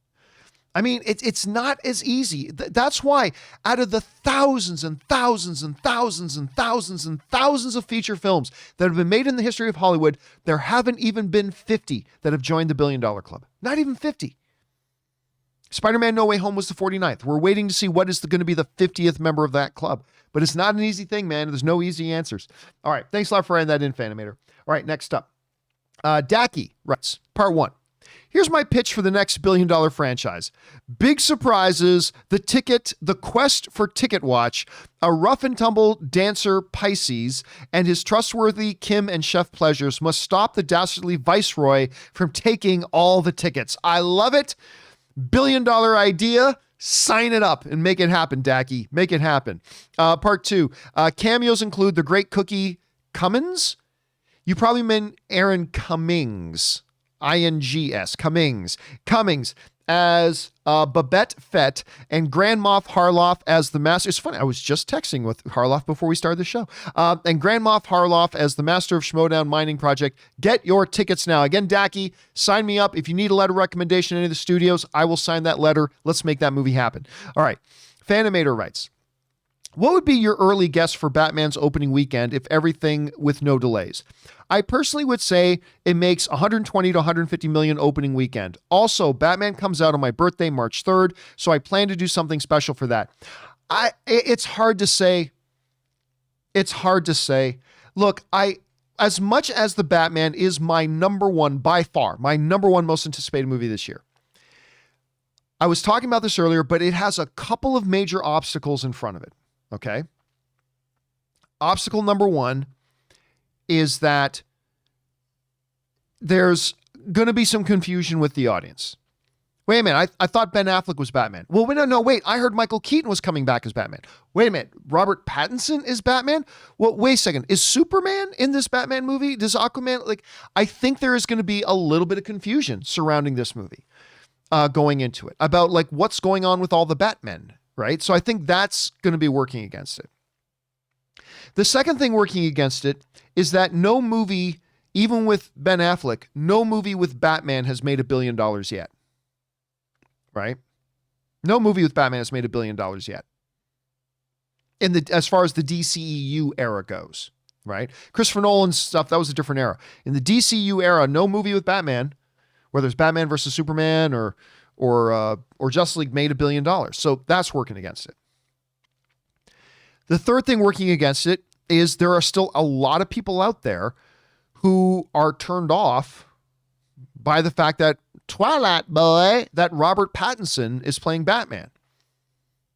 I mean, it's not as easy. That's why out of the thousands and thousands and thousands and thousands and thousands of feature films that have been made in the history of Hollywood, there haven't even been 50 that have joined the $1 billion club. Not even 50. Spider-Man No Way Home was the 49th. We're waiting to see what is going to be the 50th member of that club. But it's not an easy thing, man. There's no easy answers. All right. Thanks a lot for writing that in, Fanimator. All right. Next up. Dacky writes, part 1. Here's my pitch for the next $1 billion franchise. Big surprises, the quest for Ticket Watch, a rough and tumble dancer Pisces, and his trustworthy Kim and Chef Pleasures must stop the dastardly Viceroy from taking all the tickets. I love it. Billion-dollar idea. Sign it up and make it happen, Dacky. Make it happen. Part 2. Cameos include the great Cookie Cummins. You probably meant Aaron Cummings. I-N-G-S. Cummings as Babette Fett and Grand Moff Harloff as the master. It's funny, I was just texting with Harloff before we started the show. And Grand Moff Harloff as the master of Schmodown Mining Project. Get your tickets now. Again, Dacky, sign me up. If you need a letter of recommendation in any of the studios, I will sign that letter. Let's make that movie happen. All right. Fanimator writes, what would be your early guess for Batman's opening weekend if everything with no delays? I personally would say it makes 120 to 150 million opening weekend. Also, Batman comes out on my birthday, March 3rd, so I plan to do something special for that. It's hard to say. It's hard to say. Look, as much as The Batman is my number one, by far, my number one most anticipated movie this year. I was talking about this earlier, but it has a couple of major obstacles in front of it. Okay. Obstacle number one is that there's going to be some confusion with the audience. Wait a minute. I thought Ben Affleck was Batman. Well, wait. I heard Michael Keaton was coming back as Batman. Wait a minute. Robert Pattinson is Batman? Well, wait a second. Is Superman in this Batman movie? Does Aquaman, I think there is going to be a little bit of confusion surrounding this movie going into it about what's going on with all the Batmen. Right? So I think that's going to be working against it. The second thing working against it is that no movie, even with Ben Affleck, no movie with Batman has made $1 billion yet. Right? No movie with Batman has made $1 billion yet. As far as the DCEU era goes. Right? Christopher Nolan's stuff, that was a different era. In the DCU era, no movie with Batman, whether it's Batman versus Superman or Justice League, made $1 billion. So that's working against it. The third thing working against it is there are still a lot of people out there who are turned off by the fact that that Robert Pattinson is playing Batman.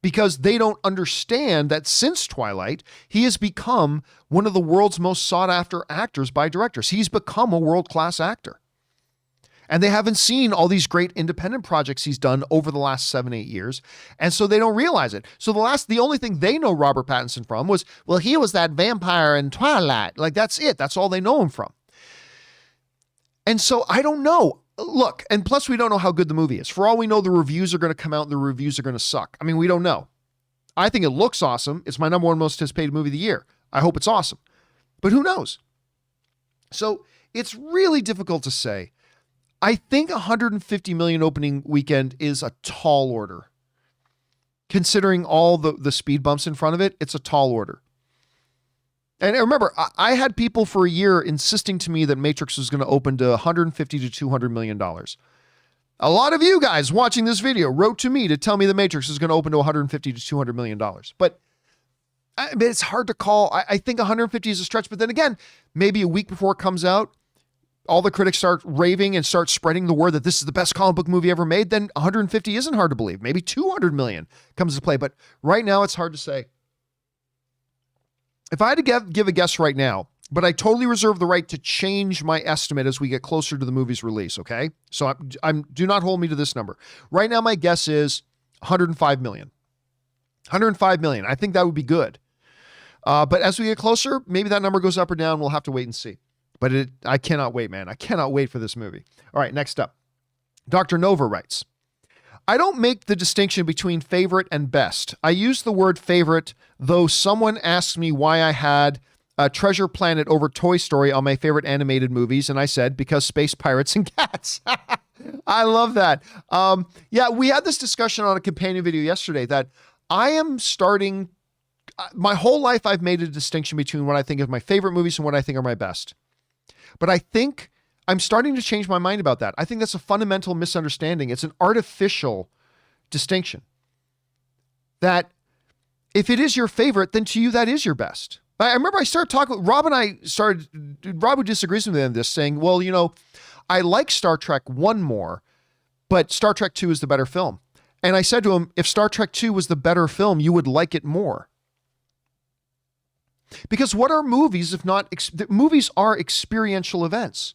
Because they don't understand that since Twilight, he has become one of the world's most sought after actors by directors. He's become a world-class actor. And they haven't seen all these great independent projects he's done over the last 7-8 years. And so they don't realize it. So the only thing they know Robert Pattinson from was, well, he was that vampire in Twilight. That's it. That's all they know him from. And so I don't know. Look, and plus we don't know how good the movie is. For all we know, the reviews are going to come out and the reviews are going to suck. I mean, we don't know. I think it looks awesome. It's my number one most anticipated movie of the year. I hope it's awesome. But who knows? So it's really difficult to say. I think 150 million opening weekend is a tall order. Considering all the speed bumps in front of it, it's a tall order. And remember, I had people for a year insisting to me that Matrix was going to open to 150 to $200 million. A lot of you guys watching this video wrote to me to tell me the Matrix is going to open to 150 to $200 million. But it's hard to call. I think 150 is a stretch. But then again, maybe a week before it comes out, all the critics start raving and start spreading the word that this is the best comic book movie ever made, then 150 isn't hard to believe. Maybe 200 million comes to play. But right now, it's hard to say. If I had to give a guess right now, but I totally reserve the right to change my estimate as we get closer to the movie's release, okay? So do not hold me to this number. Right now, my guess is 105 million. 105 million. I think that would be good. But as we get closer, maybe that number goes up or down. We'll have to wait and see. But I cannot wait, man. I cannot wait for this movie. All right, next up. Dr. Nova writes, I don't make the distinction between favorite and best. I use the word favorite, though someone asked me why I had Treasure Planet over Toy Story on my favorite animated movies, and I said, because space pirates and cats. I love that. Yeah, we had this discussion on a companion video yesterday that I am starting... my whole life, I've made a distinction between what I think of my favorite movies and what I think are my best. But I think I'm starting to change my mind about that. I think that's a fundamental misunderstanding. It's an artificial distinction. That if it is your favorite, then to you, that is your best. I remember I started talking with Rob Rob, who disagrees with me on this, saying, well, I like Star Trek 1 more, but Star Trek 2 is the better film. And I said to him, if Star Trek 2 was the better film, you would like it more. Because what are movies if not... movies are experiential events.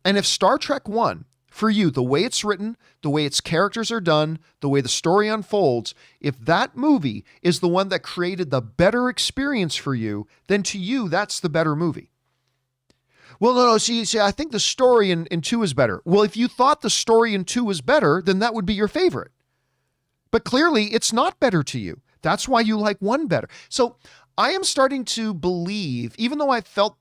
And if Star Trek 1 for you, the way it's written, the way its characters are done, the way the story unfolds, if that movie is the one that created the better experience for you, then to you, that's the better movie. Well, no, see, I think the story in 2 is better. Well, if you thought the story in 2 was better, then that would be your favorite. But clearly, it's not better to you. That's why you like 1 better. So I am starting to believe, even though I felt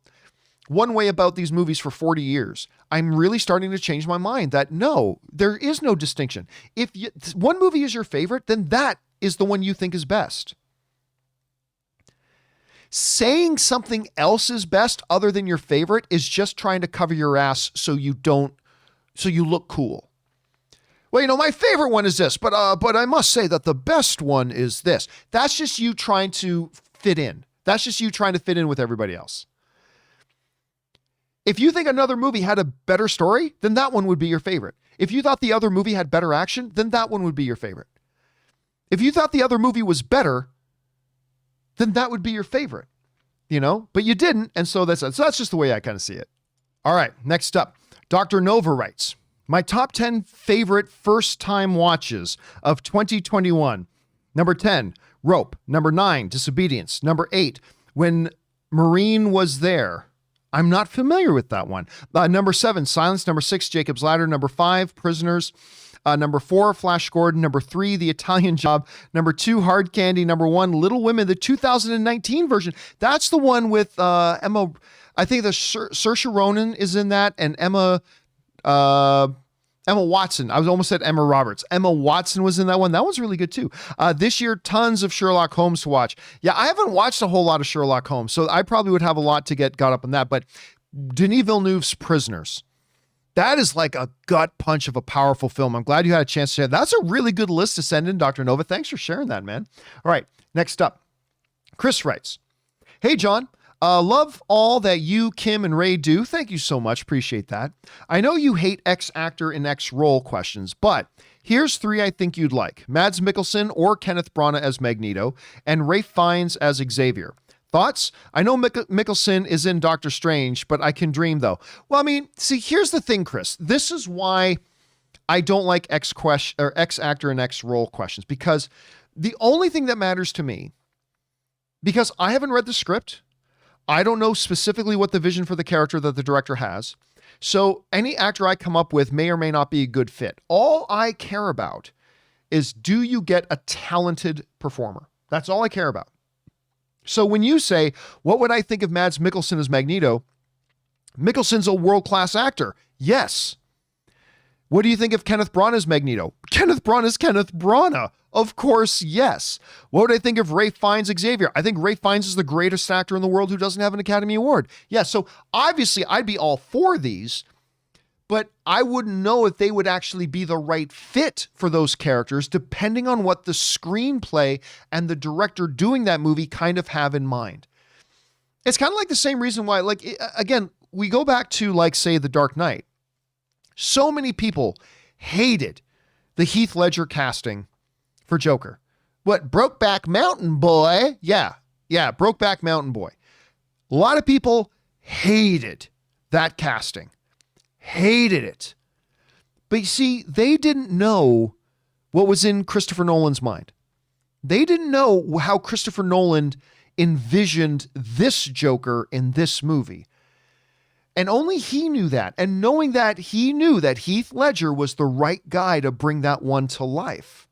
one way about these movies for 40 years, I'm really starting to change my mind that no, there is no distinction. If one movie is your favorite, then that is the one you think is best. Saying something else is best other than your favorite is just trying to cover your ass so you look cool. Well, my favorite one is this, but I must say that the best one is this. That's just you trying to fit in. That's just you trying to fit in with everybody else. If you think another movie had a better story, then that one would be your favorite. If you thought the other movie had better action, then that one would be your favorite. If you thought the other movie was better, then that would be your favorite, but you didn't. And so that's just the way I kind of see it. All right. Next up, Dr. Nova writes, my top 10 favorite first time watches of 2021. Number 10, Rope. Number 9, Disobedience. Number 8, When Marine Was There. I'm not familiar with that one. Number 7, Silence. Number 6, Jacob's Ladder. Number 5, Prisoners. Number 4, Flash Gordon. Number 3, The Italian Job. Number 2, Hard Candy. Number 1, Little Women, the 2019 version. That's the one with Emma. I think the Saoirse Ronan is in that, and Emma Watson. I was almost said Emma Roberts. Emma Watson was in that one. That one's really good too. This year, tons of Sherlock Holmes to watch. Yeah, I haven't watched a whole lot of Sherlock Holmes, so I probably would have a lot to get got up on that. But Denis Villeneuve's Prisoners. That is like a gut punch of a powerful film. I'm glad you had a chance to share. That's a really good list to send in, Dr. Nova. Thanks for sharing that, man. All right, next up. Chris writes, hey, John. Love all that you, Kim, and Ray do. Thank you so much. Appreciate that. I know you hate X actor and X role questions, but here's 3 I think you'd like. Mads Mikkelsen or Kenneth Branagh as Magneto, and Ralph Fiennes as Xavier. Thoughts? I know Mikkelsen is in Doctor Strange, but I can dream though. Well, see, here's the thing, Chris. This is why I don't like X actor and X role questions, because the only thing that matters to me, because I haven't read the script, I don't know specifically what the vision for the character that the director has. So any actor I come up with may or may not be a good fit. All I care about is, do you get a talented performer? That's all I care about. So when you say, what would I think of Mads Mikkelsen as Magneto? Mikkelsen's a world-class actor. Yes. What do you think of Kenneth Branagh as Magneto? Kenneth Branagh is Kenneth Branagh. Of course, yes. What would I think of Ralph Fiennes Xavier? I think Ralph Fiennes is the greatest actor in the world who doesn't have an Academy Award. Yeah, so obviously I'd be all for these, but I wouldn't know if they would actually be the right fit for those characters, depending on what the screenplay and the director doing that movie kind of have in mind. It's kind of like the same reason why, again, we go back to, say, The Dark Knight. So many people hated the Heath Ledger casting for Joker. What, Brokeback Mountain Boy? Yeah, Brokeback Mountain Boy. A lot of people hated that casting. Hated it. But you see, they didn't know what was in Christopher Nolan's mind. They didn't know how Christopher Nolan envisioned this Joker in this movie. And only he knew that. And knowing that, he knew that Heath Ledger was the right guy to bring that one to life.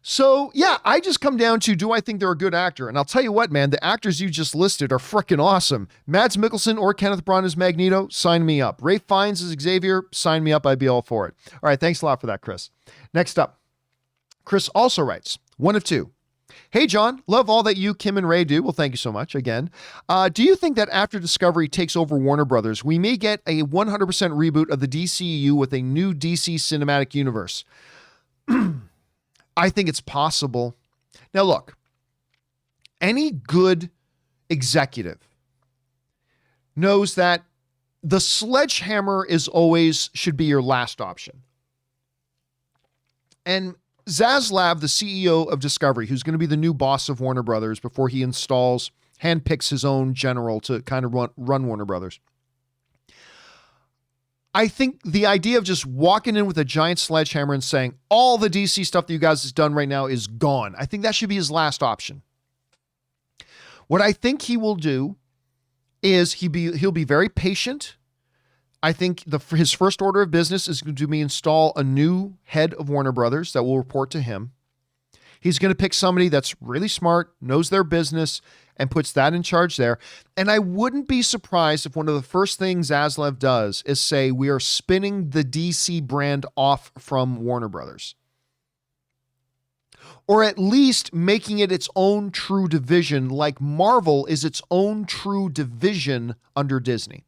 So, yeah, I just come down to, do I think they're a good actor? And I'll tell you what, man, the actors you just listed are freaking awesome. Mads Mikkelsen or Kenneth Branagh as Magneto, sign me up. Ralph Fiennes as Xavier, sign me up. I'd be all for it. All right, thanks a lot for that, Chris. Next up, Chris also writes, 1 of 2. Hey, John, love all that you, Kim, and Ray do. Well, thank you so much again. Do you think that after Discovery takes over Warner Brothers, we may get a 100% reboot of the DCEU with a new DC cinematic universe? I think it's possible. Now, look, any good executive knows that the sledgehammer should be your last option. And Zaslav, the CEO of Discovery, who's going to be the new boss of Warner Brothers before he handpicks his own general to kind of run Warner Brothers. I think the idea of just walking in with a giant sledgehammer and saying all the DC stuff that you guys has done right now is gone. I think that should be his last option. What I think he will do is he'll be very patient. I think his first order of business is going to be install a new head of Warner Brothers that will report to him. He's going to pick somebody that's really smart, knows their business, and puts that in charge there. And I wouldn't be surprised if one of the first things Zaslav does is say, we are spinning the DC brand off from Warner Brothers. Or at least making it its own true division, like Marvel is its own true division under Disney.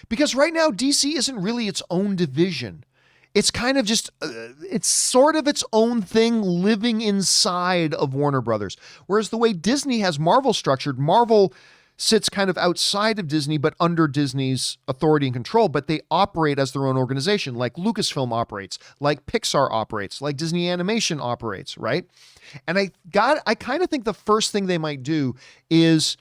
Because right now, DC isn't really its own division. It's kind of just, it's sort of its own thing living inside of Warner Brothers. Whereas the way Disney has Marvel structured, Marvel sits kind of outside of Disney, but under Disney's authority and control, but they operate as their own organization, like Lucasfilm operates, like Pixar operates, like Disney Animation operates, right? And I kind of think the first thing they might do is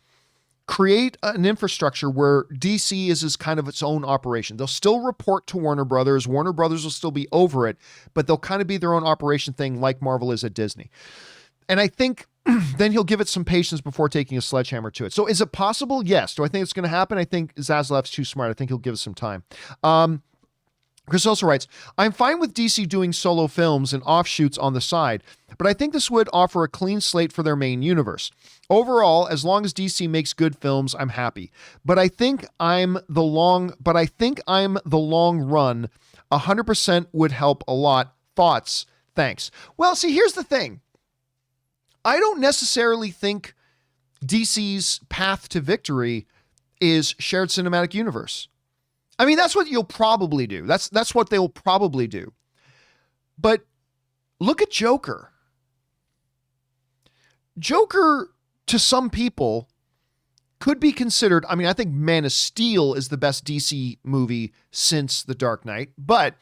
create an infrastructure where DC is kind of its own operation. They'll still report to Warner Brothers. Warner Brothers will still be over it, but they'll kind of be their own operation thing like Marvel is at Disney. And I think then he'll give it some patience before taking a sledgehammer to it. So is it possible? Yes. Do I think it's going to happen? I think Zaslav's too smart. I think he'll give us some time. Chris also writes, I'm fine with DC doing solo films and offshoots on the side, but I think this would offer a clean slate for their main universe. Overall, as long as DC makes good films, I'm happy. But I think I'm the long run. 100% would help a lot. Thoughts? Thanks. Well, see, here's the thing. I don't necessarily think DC's path to victory is shared cinematic universe. I mean, that's what you'll probably do. That's what they'll probably do. But look at Joker. Joker, to some people, could be considered, I mean, I think Man of Steel is the best DC movie since The Dark Knight, but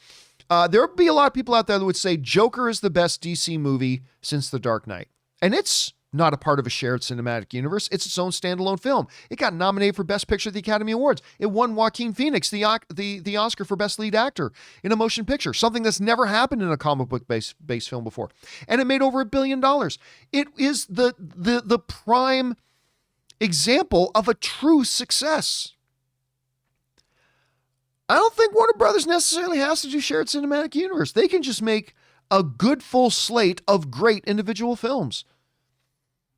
there would be a lot of people out there that would say Joker is the best DC movie since The Dark Knight. And it's not a part of a shared cinematic universe. It's its own standalone film. It got nominated for Best Picture at the Academy Awards. It won Joaquin Phoenix the Oscar for Best Lead Actor in a motion picture, something that's never happened in a comic book based film before. And it made over $1 billion. It is the prime example of a true success. I don't think Warner Brothers necessarily has to do shared cinematic universe. They can just make a good full slate of great individual films.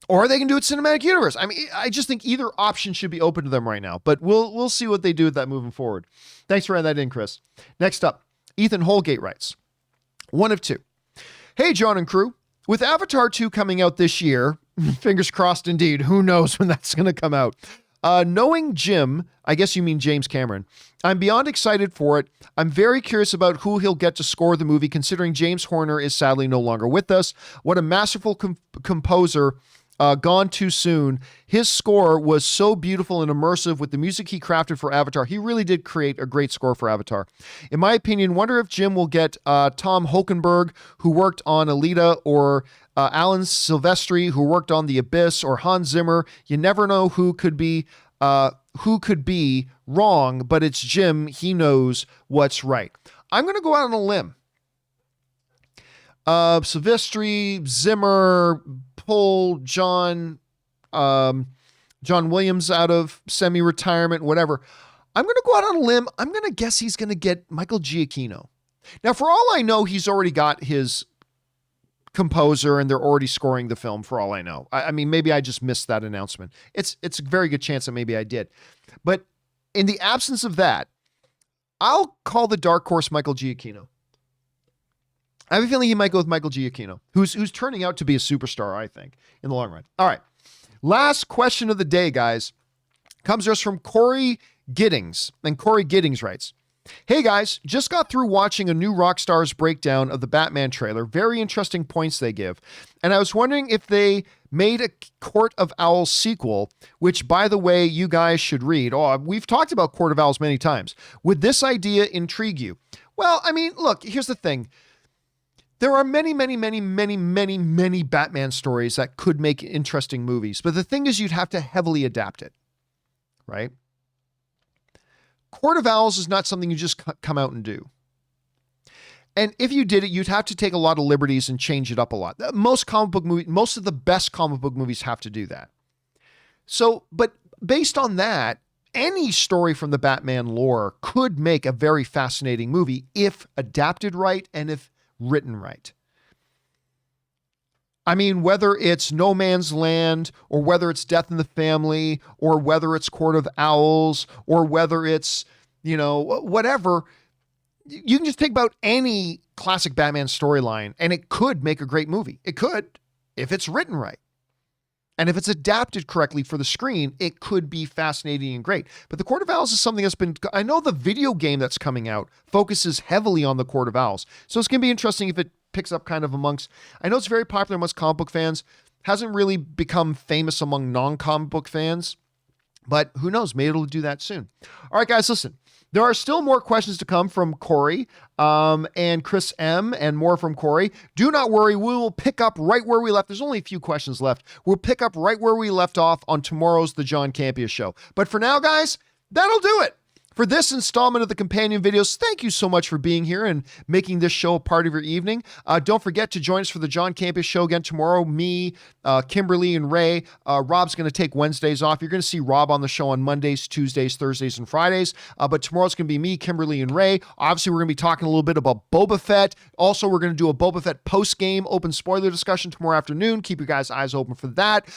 Or they can do it cinematic universe. I mean, I just think either option should be open to them right now, but we'll see what they do with that moving forward. Thanks for writing that in, Chris. Next up, Ethan Holgate writes, one of two. Hey, John and crew, with Avatar 2 coming out this year, fingers crossed indeed, who knows when that's going to come out. Knowing Jim, I guess you mean James Cameron, I'm beyond excited for it. I'm very curious about who he'll get to score the movie, considering James Horner is sadly no longer with us. What a masterful composer. Gone too soon. His score was so beautiful and immersive with the music he crafted for Avatar. He really did create a great score for Avatar. In my opinion, wonder if Jim will get Tom Holkenborg, who worked on Alita, or Alan Silvestri, who worked on The Abyss, or Hans Zimmer. You never know who could be wrong, but it's Jim. He knows what's right. I'm going to go out on a limb. Silvestri, Zimmer, pull John Williams out of semi-retirement, whatever. I'm going to go out on a limb. I'm going to guess he's going to get Michael Giacchino. Now, for all I know, he's already got his composer and they're already scoring the film for all I know. I mean, maybe I just missed that announcement. It's a very good chance that maybe I did. But in the absence of that, I'll call the dark horse Michael Giacchino. I have a feeling he might go with Michael Giacchino, who's turning out to be a superstar, I think, in the long run. All right. Last question of the day, guys, comes to us from Corey Giddings. And Corey Giddings writes, hey, guys, just got through watching a new Rockstar's breakdown of the Batman trailer. Very interesting points they give. And I was wondering if they made a Court of Owls sequel, which, by the way, you guys should read. Oh, we've talked about Court of Owls many times. Would this idea intrigue you? Well, I mean, look, here's the thing. There are many Batman stories that could make interesting movies. But the thing is, you'd have to heavily adapt it, right? Court of Owls is not something you just come out and do. And if you did it, you'd have to take a lot of liberties and change it up a lot. Most of the best comic book movies have to do that. So, but based on that, any story from the Batman lore could make a very fascinating movie if adapted right and if written right. I mean, whether it's No Man's Land or whether it's Death in the Family or whether it's Court of Owls or whether it's, whatever, you can just think about any classic Batman storyline and it could make a great movie. It could, if it's written right. And if it's adapted correctly for the screen, it could be fascinating and great. But the Court of Owls is something I know the video game that's coming out focuses heavily on the Court of Owls. So it's going to be interesting if it picks up kind of I know it's very popular amongst comic book fans, hasn't really become famous among non-comic book fans, but who knows, maybe it'll do that soon. All right, guys, listen. There are still more questions to come from Corey and Chris M. and more from Corey. Do not worry. We will pick up right where we left. There's only a few questions left. We'll pick up right where we left off on tomorrow's The John Campea Show. But for now, guys, that'll do it. For this installment of the companion videos, thank you so much for being here and making this show a part of your evening. Don't forget to join us for the John Campea Show again tomorrow. Me, Kimberly, and Ray. Rob's going to take Wednesdays off. You're going to see Rob on the show on Mondays, Tuesdays, Thursdays, and Fridays. But tomorrow's going to be me, Kimberly, and Ray. Obviously, we're going to be talking a little bit about Boba Fett. Also, we're going to do a Boba Fett post-game open spoiler discussion tomorrow afternoon. Keep your guys' eyes open for that.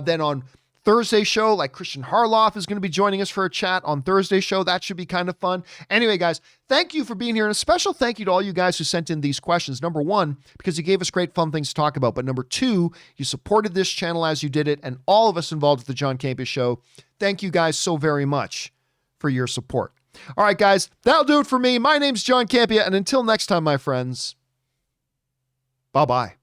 Then on Thursday show, like Christian Harloff is going to be joining us for a chat on Thursday show. That should be kind of fun. Anyway, guys, thank you for being here. And a special thank you to all you guys who sent in these questions. Number one, because you gave us great fun things to talk about. But number two, you supported this channel as you did it. And all of us involved with the John Campea Show, thank you guys so very much for your support. All right, guys, that'll do it for me. My name's John Campea. And until next time, my friends, bye-bye.